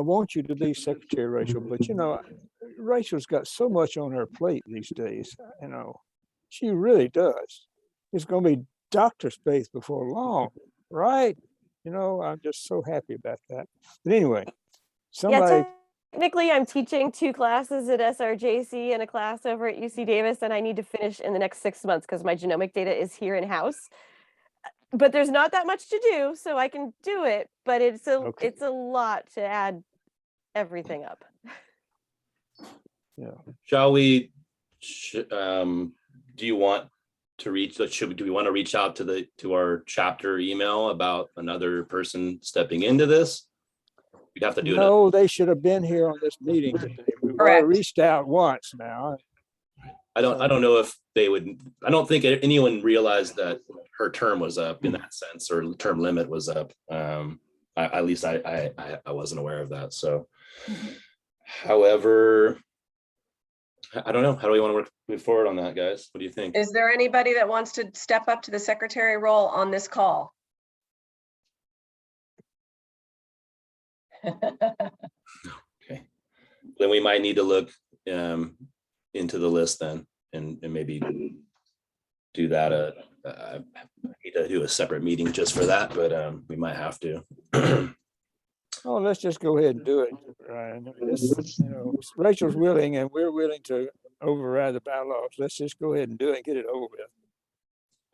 want you to be secretary, Rachel, but you know, Rachel's got so much on her plate these days, you know, she really does. It's gonna be doctor space before long, right? You know, I'm just so happy about that. But anyway, somebody, Yeah, technically I'm teaching 2 classes at SRJC and a class over at UC Davis, and I need to finish in the next 6 months because my genomic data is here in-house. But there's not that much to do, so I can do it, but it's Okay. a lot to add everything up. yeah. Shall we, do you want to reach, do we want to reach out to our chapter email about another person stepping into this? We'd have to do it. No, they should have been here on this meeting today. We've already Correct. reached out once now. I don't know if they would, I don't think anyone realized that her term was up in that sense, or term limit was up. At least I wasn't aware of that, so. However, I don't know. How do we want to move forward on that, guys? What do you think? Is there anybody that wants to step up to the secretary role on this call? Okay, then we might need to look into the list then, and maybe do that. I need to do a separate meeting just for that, but we might have to. Oh, let's just go ahead and do it, Ryan. You know, Rachel's willing and we're willing to override the bylaws. Let's just go ahead and do it and get it over with.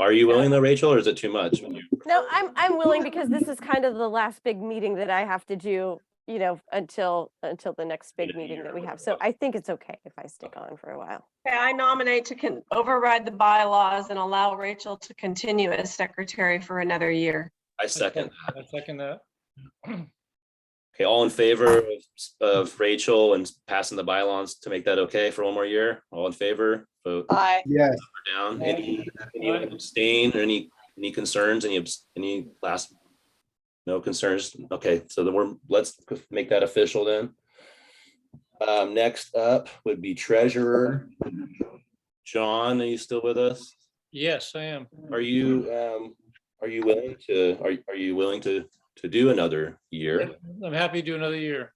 Are you willing though, Rachel, or is it too much? No, I'm willing, because this is kind of the last big meeting that I have to do, you know, until the next big meeting that we have. So I think it's okay if I stick on for a while. Okay, I nominate to override the bylaws and allow Rachel to continue as secretary for another year. I second that. I second that. Okay, all in favor of Rachel and passing the bylaws to make that okay for one more year? All in favor? Vote up Aye. Yes. or down. Anyone abstain, or any concerns? Any last? No concerns? Okay, so then let's make that official then. Next up would be treasurer. John, are you still with us? Yes, I am. Are you willing to do another year? I'm happy to do another year.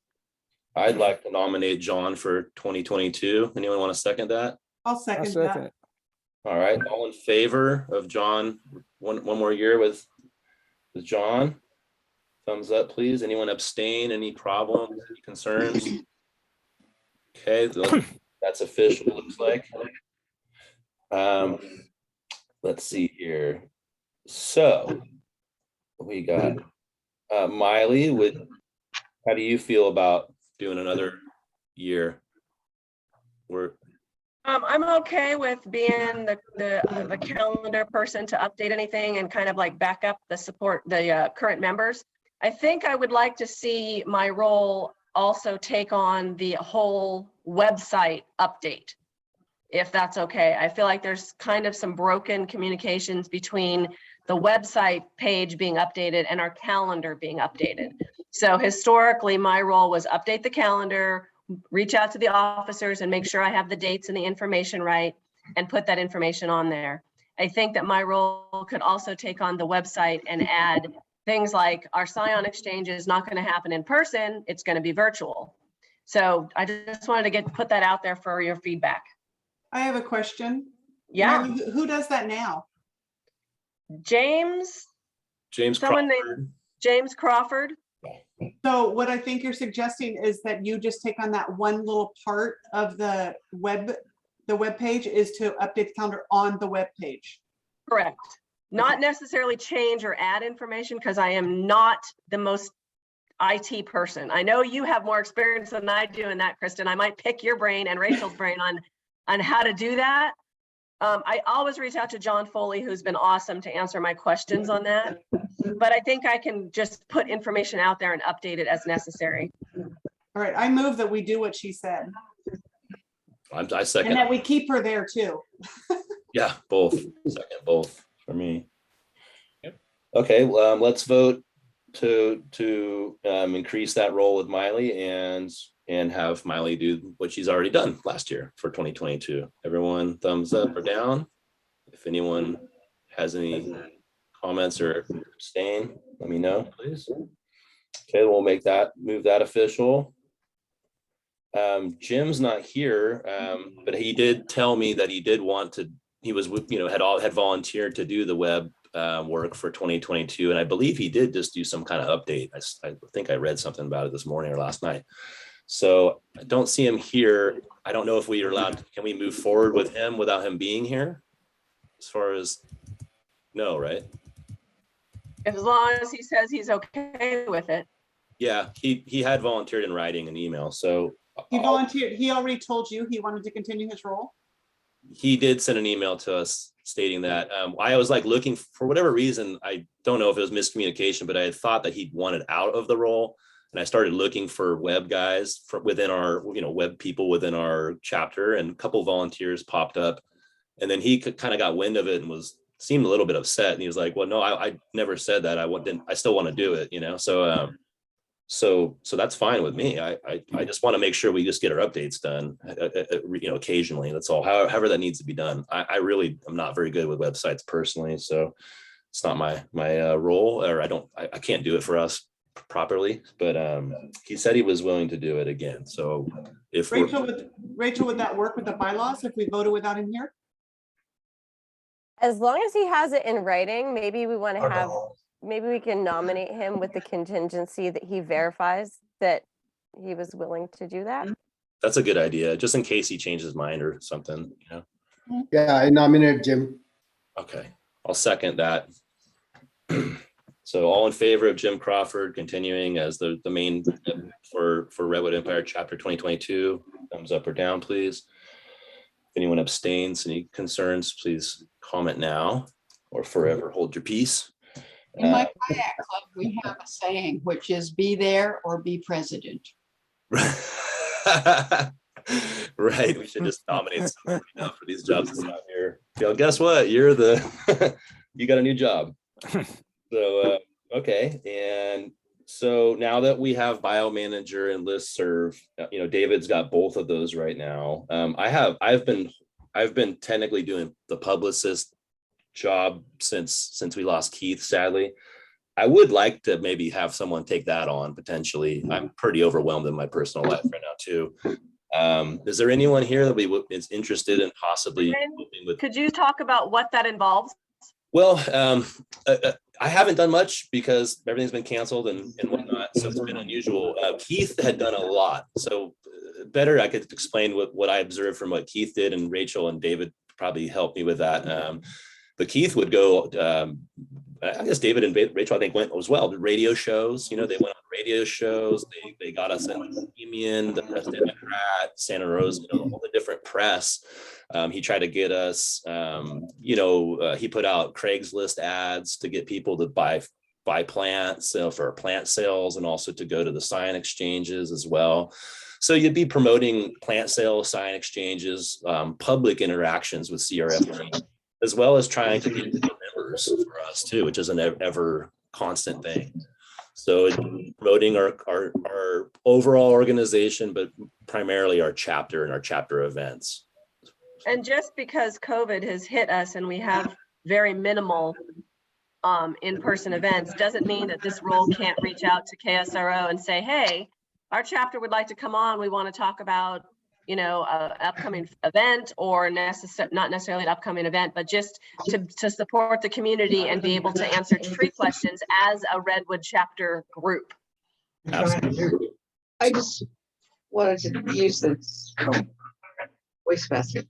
I'd like to nominate John for 2022. Anyone want to second that? I'll I second second that. it. All right, all in favor of John, one more year with John? Thumbs up, please. Anyone abstain? Any problems, any concerns? Okay, that's official, it looks like. Let's see here. So we got Miley. How do you feel about doing another year? I'm okay with being the calendar person to update anything and kind of like back up the current members. I think I would like to see my role also take on the whole website update, if that's okay. I feel like there's kind of some broken communications between the website page being updated and our calendar being updated. So historically, my role was update the calendar, reach out to the officers and make sure I have the dates and the information right, and put that information on there. I think that my role could also take on the website and add things like our Scion exchange is not going to happen in person, it's going to be virtual. So I just wanted to put that out there for your feedback. I have a question. Yeah, Marley, who does that now? James Someone named James Crawford. So what I think you're suggesting is that you just take on that one little part of the web page is to update the calendar on the web page. Correct. Not necessarily change or add information, because I am not the most IT person. I know you have more experience than I do in that, Kristen. I might pick your brain and Rachel's brain on how to do that. I always reach out to John Foley, who's been awesome to answer my questions on that. But I think I can just put information out there and update it as necessary. All right, I move that we do what she said I and second. that we keep her there too. Yeah, both. Second, both for me. Okay, let's vote to increase that role with Miley and have Miley do what she's already done last year for 2022. Everyone thumbs up or down? If anyone has any comments or abstain, let me know, please. Okay, we'll move that official. Jim's not here, but he did tell me that he did want to, he was, had volunteered to do the web work for 2022. And I believe he did just do some kind of update. I think I read something about it this morning or last night. So I don't see him here. I don't know if we are allowed, can we move forward with him without him being here? As far as, no, right? As long as he says he's okay with it. Yeah, he had volunteered in writing an email. So He volunteered, he already told you he wanted to continue his role? he did send an email to us stating that. I was like looking for whatever reason, I don't know if it was miscommunication, but I had thought that he'd wanted out of the role. And I started looking for web guys within our, web people within our chapter, and a couple volunteers popped up. And then he kind of got wind of it and seemed a little bit upset. And he was like, well, no, I never said that. I still want to do it, So that's fine with me. I just want to make sure we just get our updates done, occasionally. That's all. However that needs to be done. I really am not very good with websites personally, so it's not my role, or I can't do it for us properly. But he said he was willing to do it again. So if Rachel, would that work with the bylaws if we voted without him here? As long as he has it in writing, maybe we want to have, maybe we can nominate him with the contingency that he verifies that he was willing to do that. that's a good idea, just in case he changes his mind or something. Yeah, I nominate Jim. Okay, I'll second that. So all in favor of Jim Crawford continuing as the main for Redwood Empire Chapter 2022, thumbs up or down, please. If anyone abstains, any concerns, please comment now or forever hold your peace. In my kayak club, we have a saying, which is be there or be president. Right, we should just nominate somebody now for these jobs that's not here. Guess what? You're you got a new job. So okay, and so now that we have bio manager and listserv, David's got both of those right now. I've been technically doing the publicist job since we lost Keith, sadly. I would like to maybe have someone take that on potentially. I'm pretty overwhelmed in my personal life right now too. Is there anyone here that is interested in possibly moving with? Could you talk about what that involves? Well, I haven't done much because everything's been canceled and whatnot, so it's been unusual. Keith had done a lot, so better I could explain what I observed from what Keith did, and Rachel and David probably helped me with that. But Keith would go, I guess David and Rachel, I think, went as well, the radio shows. They went on radio shows. They got us in Bohemian, the Press Democrat, Santa Rosa, all the different press. He tried to get us, he put out Craigslist ads to get people to buy plants for plant sales, and also to go to the sign exchanges as well. So you'd be promoting plant sales, sign exchanges, public interactions with CRFT, as well as trying to get members for us too, which is an ever constant thing. So promoting our overall organization, but primarily our chapter and our chapter events. And just because COVID has hit us and we have very minimal in-person events, doesn't mean that this role can't reach out to KSRO and say, hey, our chapter would like to come on. We want to talk about, an upcoming event, or not necessarily an upcoming event, but just to support the community and be able to answer tree questions as a Redwood chapter group. Absolutely. I just wanted to use this wastebasket.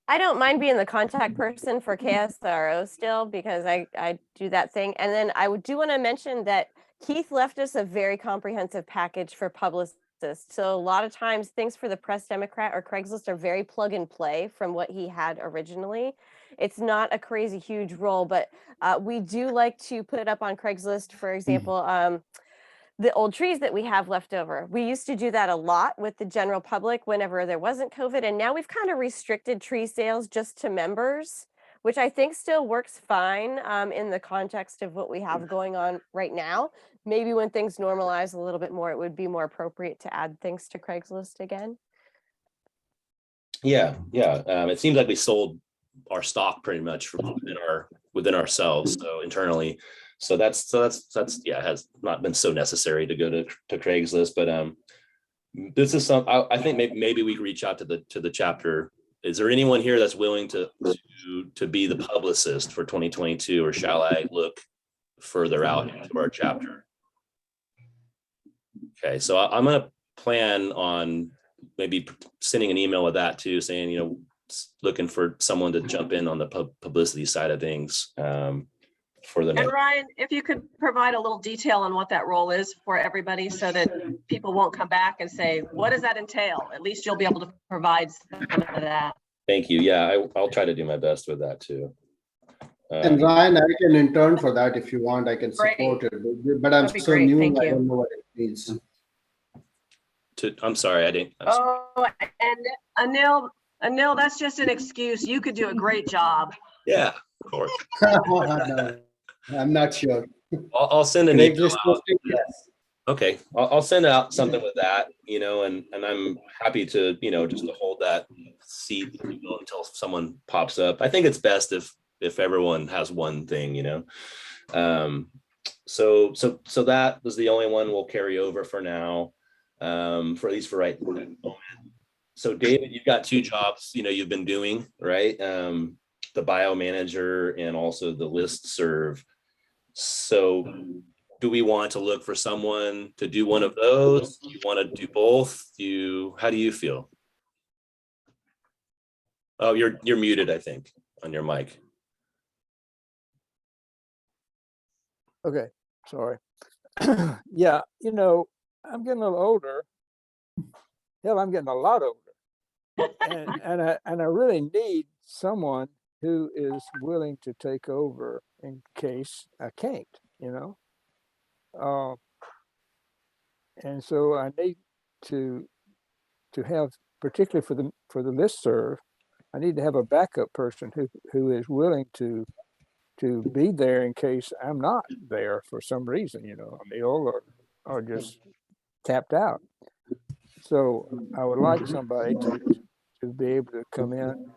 I don't mind being the contact person for KSRO still, because I do that thing. And then I do want to mention that Keith left us a very comprehensive package for So a lot of times things for the Press Democrat or Craigslist are very plug and play from what he had originally. It's not a crazy huge role, but we do like to put it up on Craigslist, for example, the old trees that we have left over. We used to do that a lot with the general public whenever there wasn't COVID. And now we've kind of restricted tree sales just to members, which I think still works fine in the context of what we have going on right now. Maybe when things normalize a little bit more, it would be more appropriate to add things to Craigslist again. Yeah, yeah. It seems like we sold our stock pretty much from within ourselves, so internally. So that's yeah, it has not been so necessary to go to Craigslist, but this is some. I think maybe we could reach out to the chapter. Is there anyone here that's willing to be the publicist for 2022, or shall I look further out into our chapter? Okay, so I'm gonna plan on maybe sending an email with that too, saying, you know, looking for someone to jump in on the publicity side of things for the And Ryan, if you could provide a little detail on what that role is for everybody so that people won't come back and say, what does that entail? At least you'll be able to provide some of that. Thank you. Yeah, I'll try to do my best with that too. And Ryan, I can intern for that if you want. I can support it, but I'm That'd be so great. new. Thank I you. don't know what it means. I'm sorry, I didn't. I'm sorry. Oh, and Anil, that's just an excuse. You could do a great job. Yeah, of course. No, I'm not sure. I'll send an email Craigslist out. posting, yes. Okay, I'll send out something with that, you know, and I'm happy to, you know, just to hold that seat until someone pops up. I think it's best if everyone has one thing, you know. So that was the only one we'll carry over for now, for at least for right moment. So David, you've got 2 jobs, you know, you've been doing, right? The bio manager and also the listserv. So do we want to look for someone to do one of those? Do you want to do both? How do you feel? Oh, you're muted, I think, on your mic. Okay, sorry. Yeah, you know, I'm getting a little older. Hell, I'm getting a lot older. And I really need someone who is willing to take over in case I can't, you know. And so I need to have, particularly for the listserv, I need to have a backup person who is willing to be there in case I'm not there for some reason, you know, I'm ill or just tapped out. So I would like somebody to be able to come in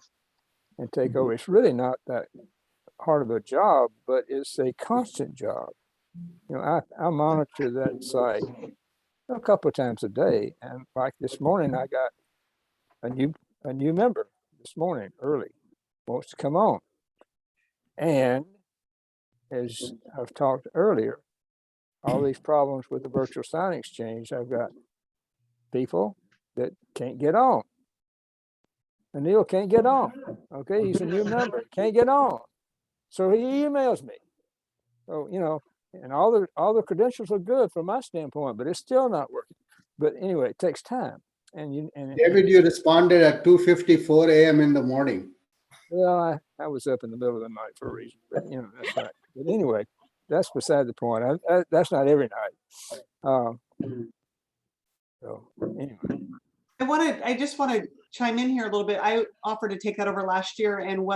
and take over. It's really not that hard of a job, but it's a constant job. You know, I monitor that site a couple of times a day, and like this morning, I got a new member this morning early, wants to come on, and as I've talked earlier, all these problems with the virtual sign exchange, I've got people that can't get on. Anil can't get on. Okay, he's a new member, can't get on. So he emails me. So, you know, and all the credentials are good from my standpoint, but it's still not working. But anyway, it takes time. And David, you responded at 2:54 a.m. in the morning. Well, I was up in the middle of the night for a reason, but you know, that's not. But anyway, that's beside the point. That's not every night. So anyway. I just want to chime in here a little bit. I offered to take that over last year, and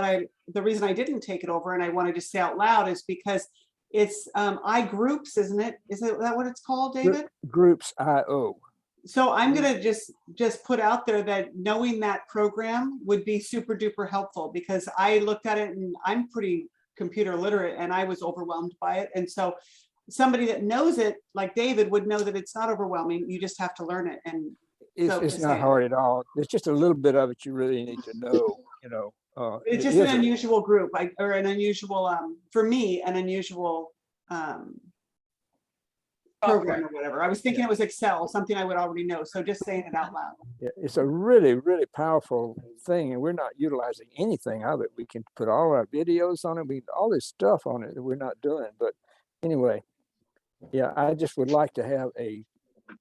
the reason I didn't take it over, and I want to just say out loud, is because it's iGroups, isn't it? Is that what it's called, David? Groups.io. So I'm gonna just put out there that knowing that program would be super duper helpful, because I looked at it and I'm pretty computer literate and I was overwhelmed by it. And so somebody that knows it, like David, would know that it's not overwhelming. You just have to learn it. And It's not hard at all. There's just a little bit of it you really need to know, you know. It's just an unusual group, or an unusual, for me, an unusual program or whatever. I was thinking it was Excel, something I would already know. So just saying it out loud. Yeah, it's a really, really powerful thing, and we're not utilizing anything of it. We can put all our videos on it, all this stuff on it that we're not doing. But anyway, yeah, I just would like to have a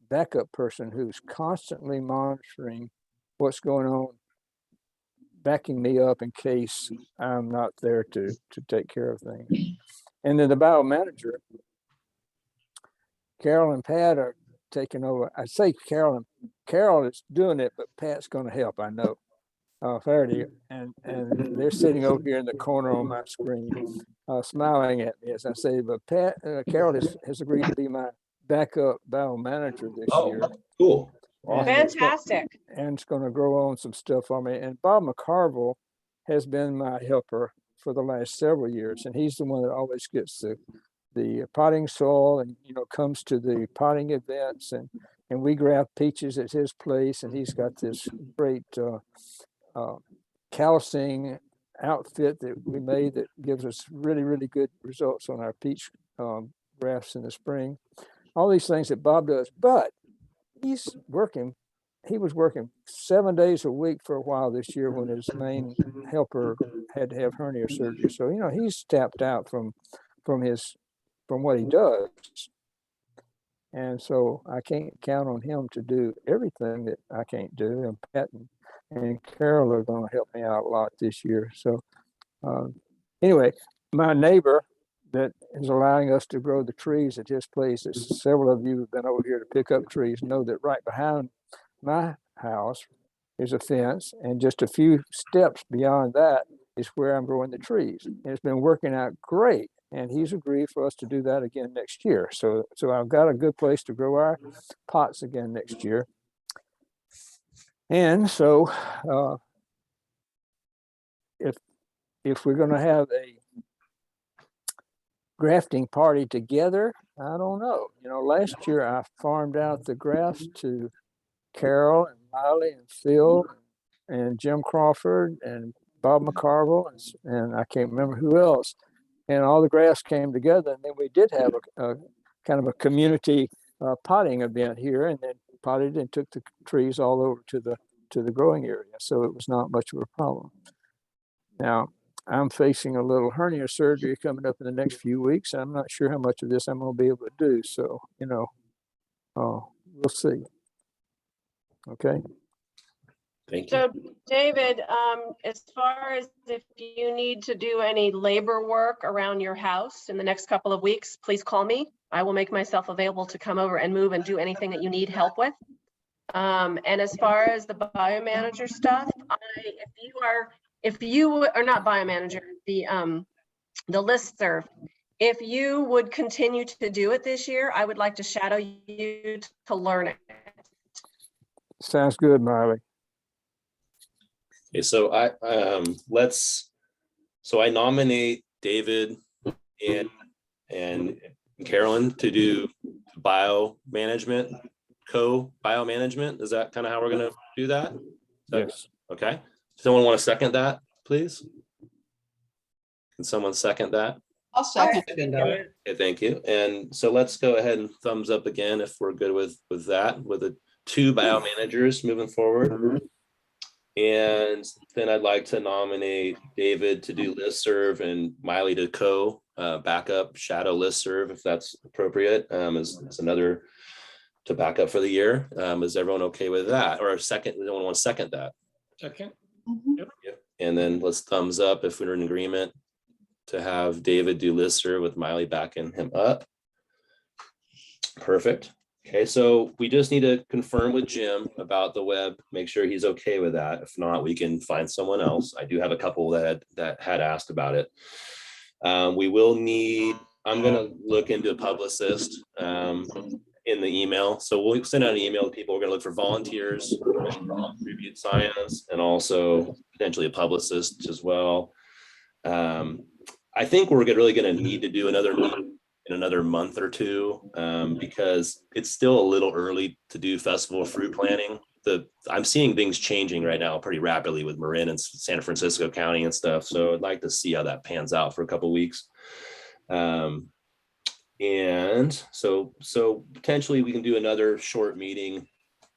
backup person who's constantly monitoring what's going on, backing me up in case I'm not there to take care of things. And then the bio manager, Carol and Pat are taking over. I say Carol is doing it, but Pat's going to help. I know. Faraday, and they're sitting over here in the corner on my screen, smiling at me as I say, but Carol has agreed to be my backup bio manager this year. Cool. Fantastic. And it's going to grow on some stuff for me. And Bob McCarville has been my helper for the last several years, and he's the one that always gets the potting soil and comes to the potting events, and we grab peaches at his place, and he's got this great calcing outfit that we made that gives us really, really good results on our peach grafts in the spring. All these things that Bob does, but he was working 7 days a week for a while this year when his main helper had to have hernia surgery. So, he's tapped out from what he does. And so I can't count on him to do everything that I can't do. And Pat and Carol are going to help me out a lot this year. So anyway, my neighbor that is allowing us to grow the trees at his place, as several of you have been over here to pick up trees, know that right behind my house is a fence, and just a few steps beyond that is where I'm growing the trees. And it's been working out great. And he's agreed for us to do that again next year. So I've got a good place to grow our pots again next year. And so if we're going to have a grafting party together, I don't know. Last year I farmed out the grafts to Carol and Miley and Phil and Jim Crawford and Bob McCarville and I can't remember who else. And all the grass came together, and then we did have a kind of a community potting event here, and then potted and took the trees all over to the growing area. So it was not much of a problem. Now I'm facing a little hernia surgery coming up in the next few weeks. I'm not sure how much of this I'm going to be able to do. So we'll see. Okay. Thank you. So David, as far as if you need to do any labor work around your house in the next couple of weeks, please call me. I will make myself available to come over and move and do anything that you need help with. And as far as the biomanager stuff, if you are not biomanager, the listserv, if you would continue to do it this year, I would like to shadow you to learn it. Sounds good, Miley. Okay, so I nominate David and Carolyn to do biomanagement, co-biomanagement. Is that kind of how we're going to do that? Yes. Okay. Someone want to second that, please? Can someone second that? I'll second. Okay, thank you. And so let's go ahead and thumbs up again if we're good with that, with the 2 biomanagers moving forward. And then I'd like to nominate David to do listserv and Miley to backup shadow listserv, if that's appropriate, as another to back up for the year. Is everyone okay with that? Or second, anyone want to second that? Second. Yep. And then let's thumbs up if we're in agreement to have David do listserv with Miley backing him up. Perfect. Okay, so we just need to confirm with Jim about the web, make sure he's okay with that. If not, we can find someone else. I do have a couple that had asked about it. We will need, I'm gonna look into a publicist in the email. So we'll send out an email to people. We're gonna look for volunteers, tribute science, and also potentially a publicist as well. I think we're really gonna need to do another meeting in another month or two, because it's still a little early to do festival fruit planting. I'm seeing things changing right now pretty rapidly with Marin and San Francisco County and stuff. So I'd like to see how that pans out for a couple of weeks. And so potentially we can do another short meeting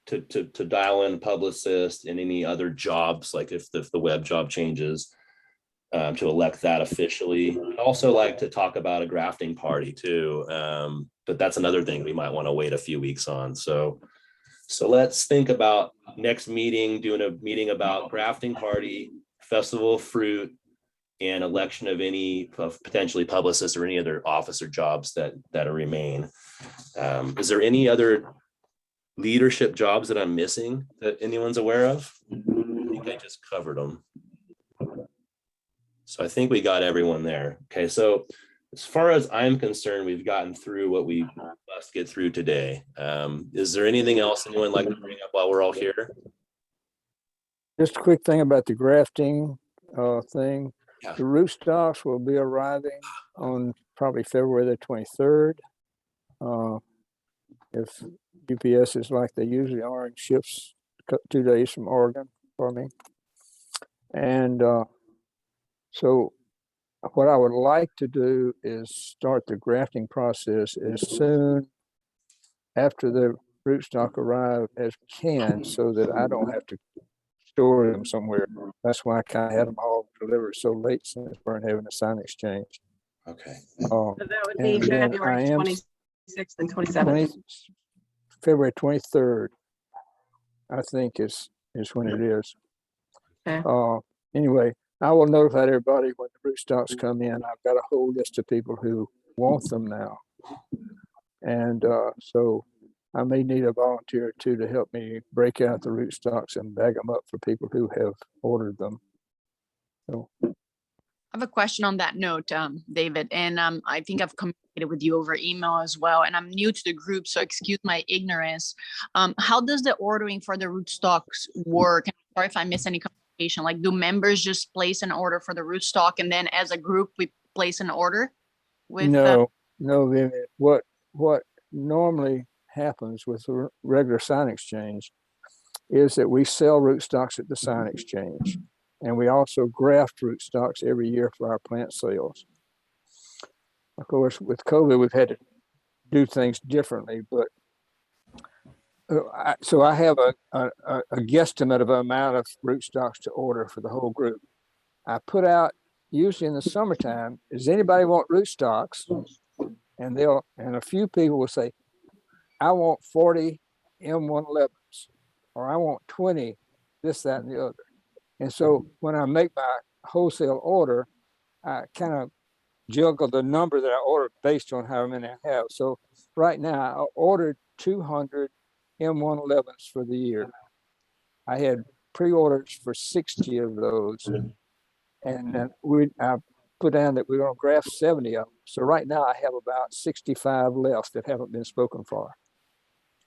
to dial in publicist and any other jobs, like if the web job changes, to elect that officially. I'd also like to talk about a grafting party too. but that's another thing we might want to wait a few weeks on. So let's think about next meeting, doing a meeting about grafting party, festival of fruit, and election of any potentially publicists or any other officer jobs that remain. Is there any other leadership jobs that I'm missing that anyone's aware of? I think I just covered them. So I think we got everyone there. Okay, so as far as I'm concerned, we've gotten through what we must get through today. Is there anything else anyone would like to bring up while we're all here? Just a quick thing about the grafting thing. Yeah. The rootstocks will be arriving on probably February the 23rd. If UPS is like they usually are and ships 2 days from Oregon for me. And so what I would like to do is start the grafting process as soon after the rootstock arrive as we can, so that I don't have to store them somewhere. That's why I kind of had them all delivered so late, since we weren't having a sign exchange. Okay. So that would be And then February I am 26th and 27th. February 23rd, I think is when it is. Okay. Anyway, I will notify everybody when the rootstocks come in. I've got a whole list of people who want them now. And so I may need a volunteer or two to help me break out the rootstocks and bag them up for people who have ordered them. So I have a question on that note, David, and I think I've communicated with you over email as well, and I'm new to the group, so excuse my ignorance. How does the ordering for the rootstocks work? And sorry if I miss any communication. Like, do members just place an order for the rootstock, and then as a group we place an order? With no, Vivian. What normally happens with the regular sign exchange is that we sell rootstocks at the sign exchange. And we also graft rootstocks every year for our plant sales. Of course, with COVID, we've had to do things differently, but so I have a guesstimate of the amount of rootstocks to order for the whole group. I put out, usually in the summertime, does anybody want rootstocks? And a few people will say, I want 40 M111s, or I want 20, this, that, and the other. And so when I make my wholesale order, I kind of juggle the number that I ordered based on how many I have. So right now I ordered 200 M111s for the year. I had pre-orders for 60 of those. And then I put down that we're going to graft 70 of them. So right now I have about 65 left that haven't been spoken for.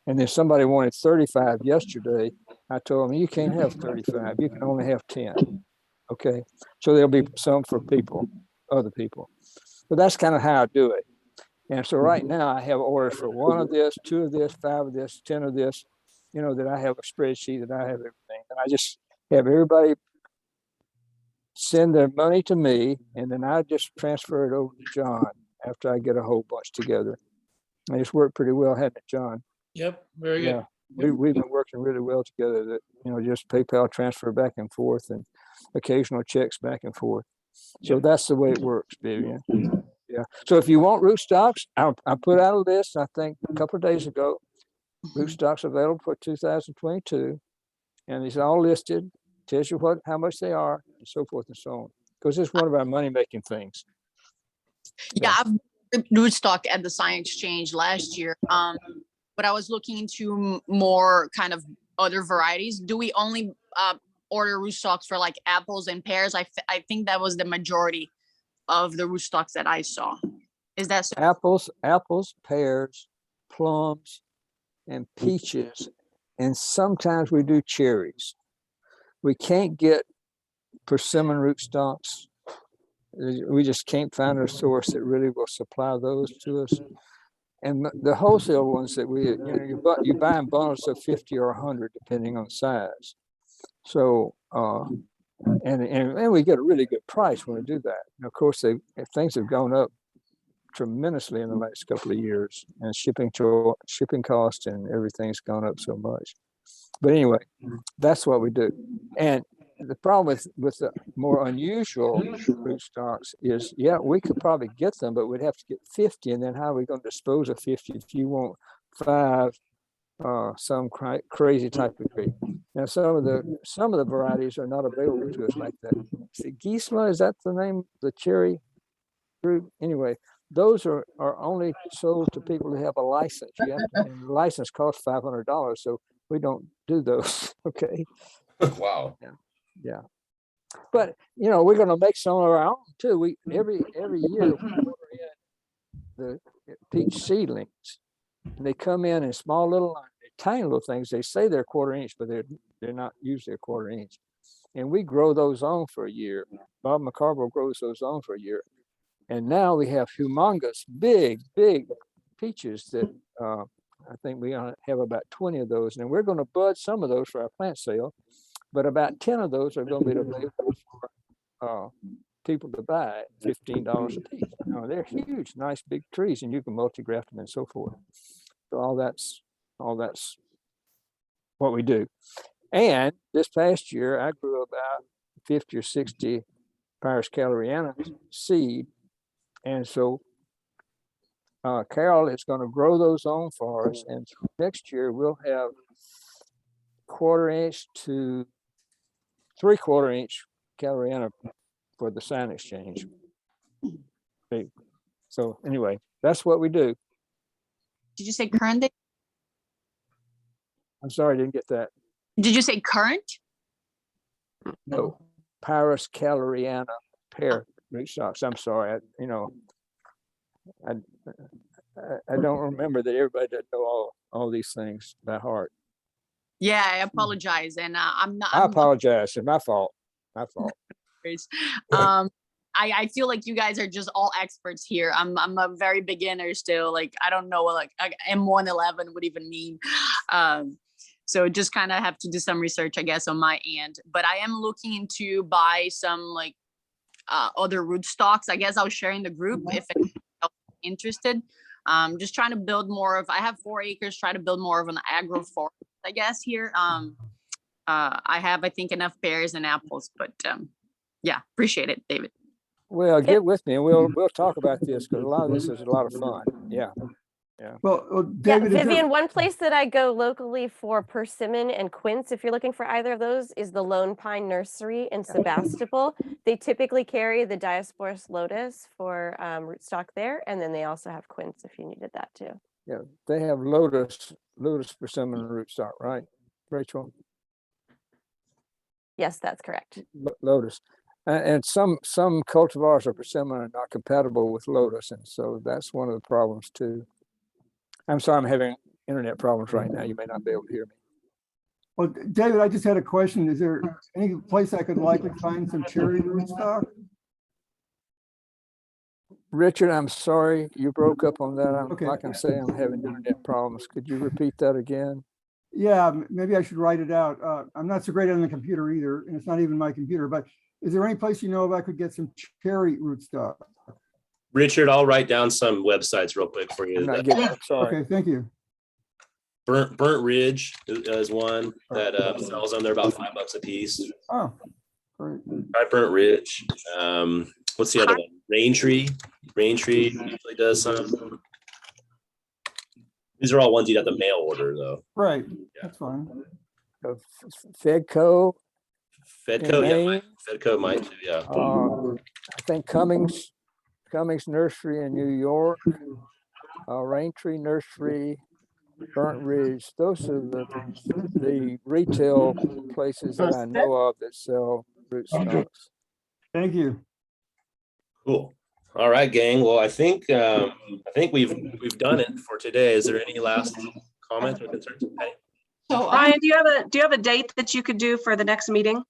And then somebody wanted 35 yesterday. I told them, you can't have 35. You can only have 10. Okay. So there'll be some for other people. But that's kind of how I do it. And so right now I have orders for 1 of this, 2 of this, 5 of this, 10 of this, that I have a spreadsheet that I have everything. And I just have everybody send their money to me, and then I just transfer it over to John after I get a whole bunch together. I just worked pretty well, hadn't it, John? Yep, very good. Yeah, we've been working really well together. That just PayPal transfer back and forth, and occasional checks back and forth. So that's the way it works, Vivian. Yeah. So if you want rootstocks, I put out a list. I think a couple of days ago, rootstocks available for 2022, and it's all listed. Tells you how much they are, and so forth and so on. Because it's one of our money making things. Yeah, I've rootstock at the Sign Exchange last year. But I was looking into more kind of other varieties. Do we only order rootstocks for like apples and pears? I think that was the majority of the rootstocks that I saw. Is that so? Apples, pears, plums, and peaches, and sometimes we do cherries. We can't get persimmon rootstocks. We just can't find a source that really will supply those to us. And the wholesale ones that you buy in bundles of 50 or 100, depending on size. So, and we get a really good price when we do that. And of course, things have gone up tremendously in the last couple of years, and shipping cost and everything's gone up so much. But anyway, that's what we do. And the problem with the more unusual rootstocks is, yeah, we could probably get them, but we'd have to get 50, and then how are we going to dispose of 50 if you want 5 some crazy type of tree? Now some of the varieties are not available to us like that. Is it Gisela? Is that the name? The cherry fruit? Anyway, those are only sold to people who have a license. You have to, and the license costs $500, so we don't do those. Okay. Wow. Yeah. But we're going to make some of our own too. We every year we order in the peach seedlings, and they come in small little, tiny little things. They say they're 1/4 inch, but they're not usually 1/4 inch. And we grow those on for a year. Bob McCarville grows those on for a year, and now we have humongous, big peaches that I think we have about 20 of those, and we're going to bud some of those for our plant sale. But about 10 of those are going to be available for people to buy at $15 a piece. They're huge, nice big trees, and you can multi-graft them and so forth. So all that's what we do. And this past year, I grew about 50 or 60 Pyrus Calleriana seed, and so Carol is going to grow those on for us, and next year we'll have 1/4 inch to 3/4 inch Calleriana for the sign exchange. So anyway, that's what we do. Did you say current? I'm sorry, I didn't get that. Did you say current? No, Pyrus Calleriana pear rootstocks. I'm sorry. I don't remember that everybody doesn't know all these things by heart. Yeah, I apologize, and I'm not. I apologize. It's my fault. My fault. I feel like you guys are just all experts here. I'm a very beginner still. Like I don't know what like M111 would even mean. So just kind of have to do some research, I guess, on my end. But I am looking to buy some like other rootstocks. I guess I'll share in the group if anyone's interested. Just trying to build more of. I have 4 acres. Try to build more of an agroforest, I guess here. I have, I think, enough pears and apples, but yeah, appreciate it, David. Well, get with me and we'll talk about this because a lot of this is a lot of fun. Yeah. Well, Yeah, David, is there- Vivian, one place that I go locally for persimmon and quince, if you're looking for either of those, is the Lone Pine Nursery in Sebastopol. They typically carry the Diosporus lotus for rootstock there, and then they also have quince if you needed that too. Yeah, they have lotus persimmon rootstock, right, Rachel? Yes, that's correct. Lotus. And some cultivars of persimmon are not compatible with lotus, and so that's one of the problems too. I'm sorry, I'm having internet problems right now. You may not be able to hear me. Well, David, I just had a question. Is there any place I could likely find some cherry rootstock? Richard, I'm sorry you broke up on that. Okay. Like I'm saying, I'm having internet problems. Could you repeat that again? Yeah, maybe I should write it out. I'm not so great on the computer either, and it's not even my computer, but is there any place you know if I could get some cherry rootstock? Richard, I'll write down some websites real quick for you. I'm not getting it. Sorry. Okay, thank you. Burnt Ridge is one that sells them. They're about $5 a piece. Oh, great. Try Burnt Ridge. What's the other one? Raintree usually does some. These are all ones you'd have to mail order though. Right, that's fine. Fedco. Fedco, yeah, Maine. Fedco might too, yeah. I think Cummings Nursery in New York, Raintree Nursery, Burnt Ridge. Those are the retail places that I know of that sell rootstocks. Thank you. Cool. All right, gang. Well, I think we've done it for today. Is there any last comments or concerns? Patty? So Ryan, do you have a date that you could do for the next meeting?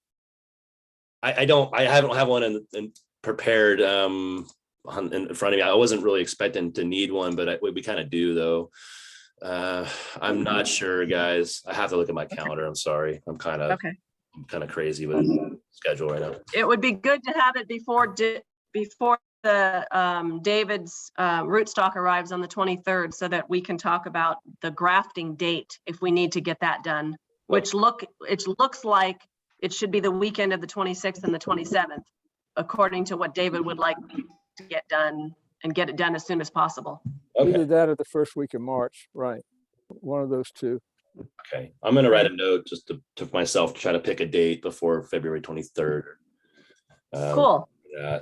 I don't have one in prepared in front of me. I wasn't really expecting to need one, but we kind of do though. I'm not sure, guys. I have to look at my calendar. I'm sorry. I'm kind of crazy with schedule right now. It would be good to have it before the David's rootstock arrives on the 23rd, so that we can talk about the grafting date if we need to get that done. Which looks like it should be the weekend of the 26th and the 27th, according to what David would like to get done and get it done as soon as possible. Okay. Either that or the first week of March, right? One of those two. Okay, I'm gonna write a note just to myself to try to pick a date before February 23rd. Cool. Yeah.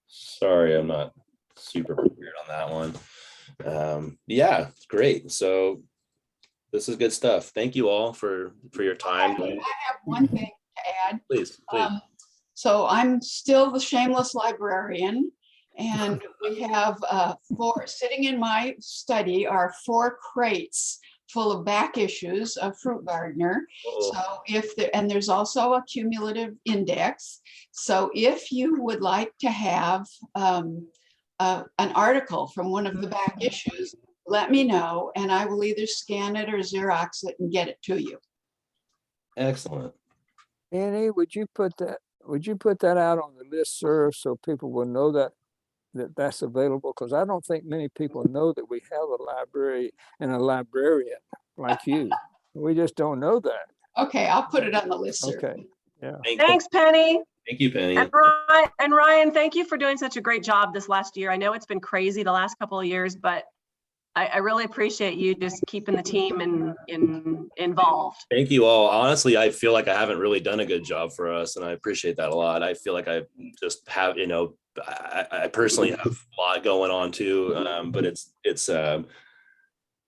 Sorry, I'm not super prepared on that one. Yeah, great. So this is good stuff. Thank you all for your time. I have one thing to add. Please. So I'm still the shameless librarian, and we have sitting in my study are 4 crates full of back issues of Fruit Gardener. So and there's also a cumulative index. So if you would like to have an article from one of the back issues, let me know, and I will either scan it or Xerox it and get it to you. Excellent. Annie, would you put that out on the listserv so people will know that's available? Because I don't think many people know that we have a library and a librarian like you. We just don't know that. Okay, I'll put it on the list. Okay. Yeah. Thanks, Penny. Thank you, Penny. And Ryan, thank you for doing such a great job this last year. I know it's been crazy the last couple of years, but I really appreciate you just keeping the team involved. Thank you all. Honestly, I feel like I haven't really done a good job for us, and I appreciate that a lot. I feel like I just have, I personally have a lot going on too, but it's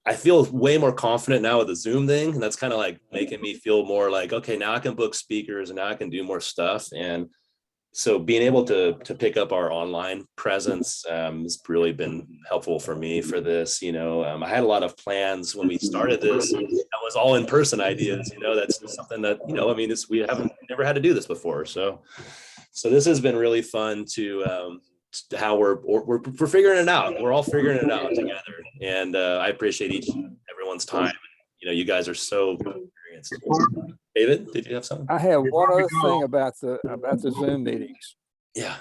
I feel way more confident now with the Zoom thing, and that's kind of like making me feel more like, okay, now I can book speakers and now I can do more stuff. And so being able to pick up our online presence has really been helpful for me for this. I had a lot of plans when we started this. That was all in-person ideas. That's something that, we haven't never had to do this before. So this has been really fun to how we're figuring it out. We're all figuring it out together. And I appreciate everyone's time. You guys are so experienced. David, did you have something? I have one other thing about the Zoom meetings. Yeah.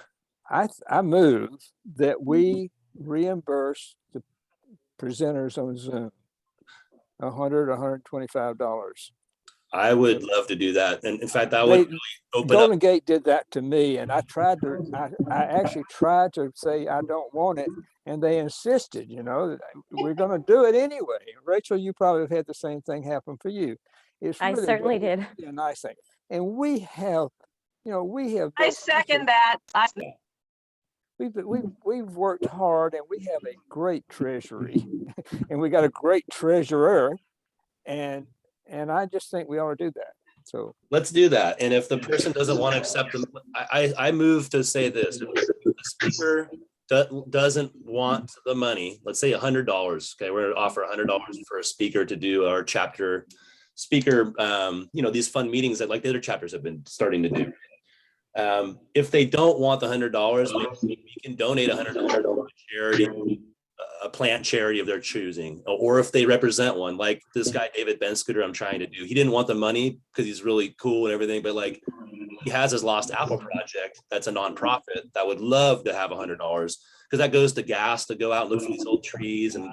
I move that we reimburse the presenters on Zoom $125. I would love to do that. And in fact, that would really open Golden up. Gate did that to me, and I actually tried to say I don't want it, and they insisted, we're going to do it anyway. Rachel, you probably have had the same thing happen for you. I certainly did. A nice thing. And we have. I second that. We've worked hard, and we have a great treasury, and we got a great treasurer, and I just think we ought to do that. So let's do that. And if the person doesn't want to accept them, I move to say this: if the speaker doesn't want the money, let's say $100. Okay, we're going to offer $100 for a speaker to do our chapter speaker. These fun meetings that like the other chapters have been starting to do. If they don't want the $100, we can donate $100 to a charity, a plant charity of their choosing, or if they represent one, like this guy David Benscooter I'm trying to do. He didn't want the money because he's really cool and everything, but like he has his Lost Apple Project that's a nonprofit that would love to have $100 because that goes to gas to go out and look for these old trees and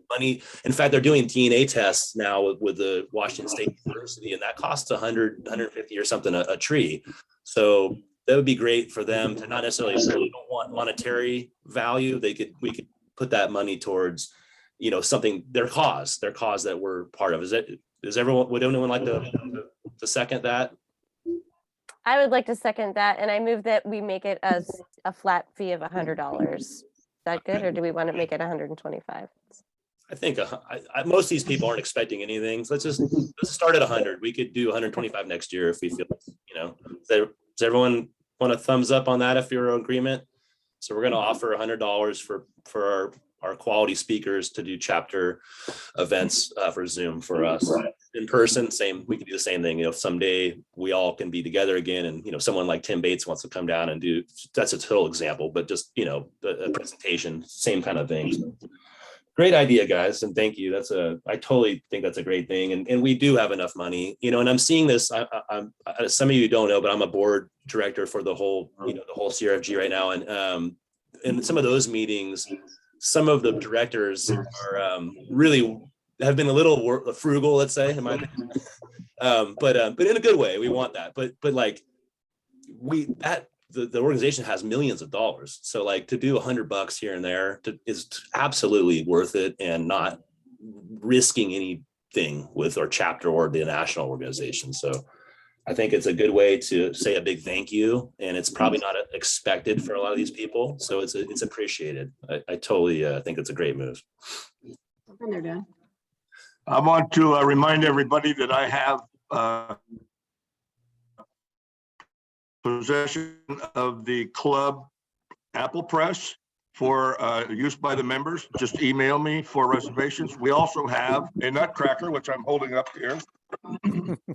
money. In fact, they're doing DNA tests now with the Washington State University, and that costs $100, $150 or something a tree. So that would be great for them to not necessarily don't want monetary value. We could put that money towards, something, their cause that we're part of. Would anyone like to second that? I would like to second that, and I move that we make it as a flat fee of $100. Is that good, or do we want to make it 125? I think most of these people aren't expecting anything. So let's start at 100. We could do 125 next year if we feel, Does everyone want a thumbs up on that if you're in agreement? So we're going to offer $100 for our quality speakers to do chapter events for Zoom for us. In person, we can do the same thing. If someday we all can be together again, and someone like Tim Bates wants to come down and do, that's a total example, but just a presentation, same kind of thing. So, great idea, guys, and thank you. I totally think that's a great thing, and we do have enough money, and I'm seeing this. I'm some of you don't know, but I'm a board director for the whole CRFG right now, and in some of those meetings, some of the directors are really have been a little frugal, let's say, in my opinion. But in a good way, we want that. But like the organization has millions of dollars. So like to do $100 here and there is absolutely worth it and not risking anything with our chapter or the national organization. So I think it's a good way to say a big thank you, and it's probably not expected for a lot of these people. So it's appreciated. I totally think it's a great move. Been there, Dan. I want to remind everybody that I have possession of the club Apple Press for use by the members. Just email me for reservations. We also have a nutcracker, which I'm holding up here,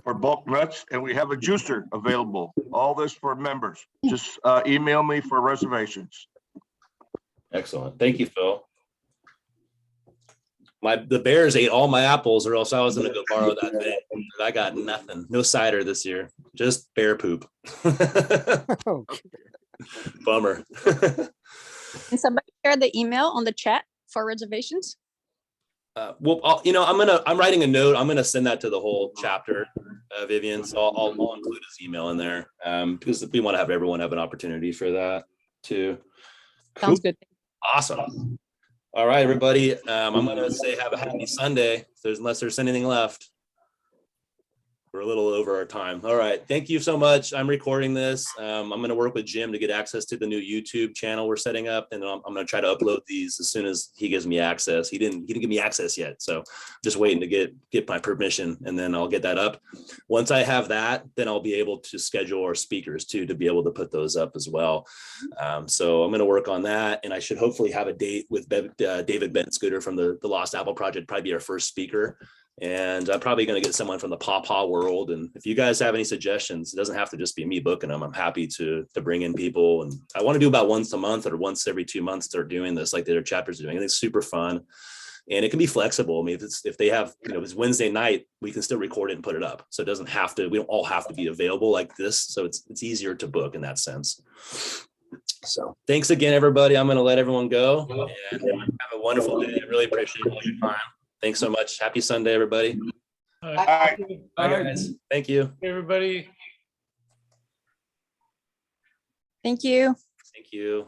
for bulk nuts, and we have a juicer available. All this for members. Just email me for reservations. Excellent. Thank you, Phil. The bears ate all my apples, or else I was going to go borrow that thing. I got nothing. No cider this year. Just bear poop. Bummer. Can somebody share the email on the chat for reservations? Well, I'm writing a note. I'm going to send that to the whole chapter, Vivian. So I'll include his email in there because we want to have everyone have an opportunity for that too. Sounds good. Awesome. All right, everybody. I'm going to say have a happy Sunday. Unless there's anything left. We're a little over our time. All right. Thank you so much. I'm recording this. I'm going to work with Jim to get access to the new YouTube channel we're setting up. And I'm going to try to upload these as soon as he gives me access. He didn't give me access yet. So just waiting to get my permission, and then I'll get that up. Once I have that, then I'll be able to schedule our speakers too, to be able to put those up as well. So I'm going to work on that. And I should hopefully have a date with David Benscooter from the Lost Apple Project, probably be our first speaker. And I'm probably going to get someone from the pawpaw world. And if you guys have any suggestions, it doesn't have to just be me booking them. I'm happy to bring in people. And I want to do about once a month or once every 2 months. They're doing this like the other chapters are doing. It's super fun. And it can be flexible. I mean, if they have, it's Wednesday night, we can still record it and put it up. So it doesn't have to, we don't all have to be available like this. So it's easier to book in that sense. So thanks again, everybody. I'm going to let everyone go and have a wonderful day. I really appreciate all your time. Thanks so much. Happy Sunday, everybody. All right. Bye, guys. Thank you. Everybody. Thank you. Thank you.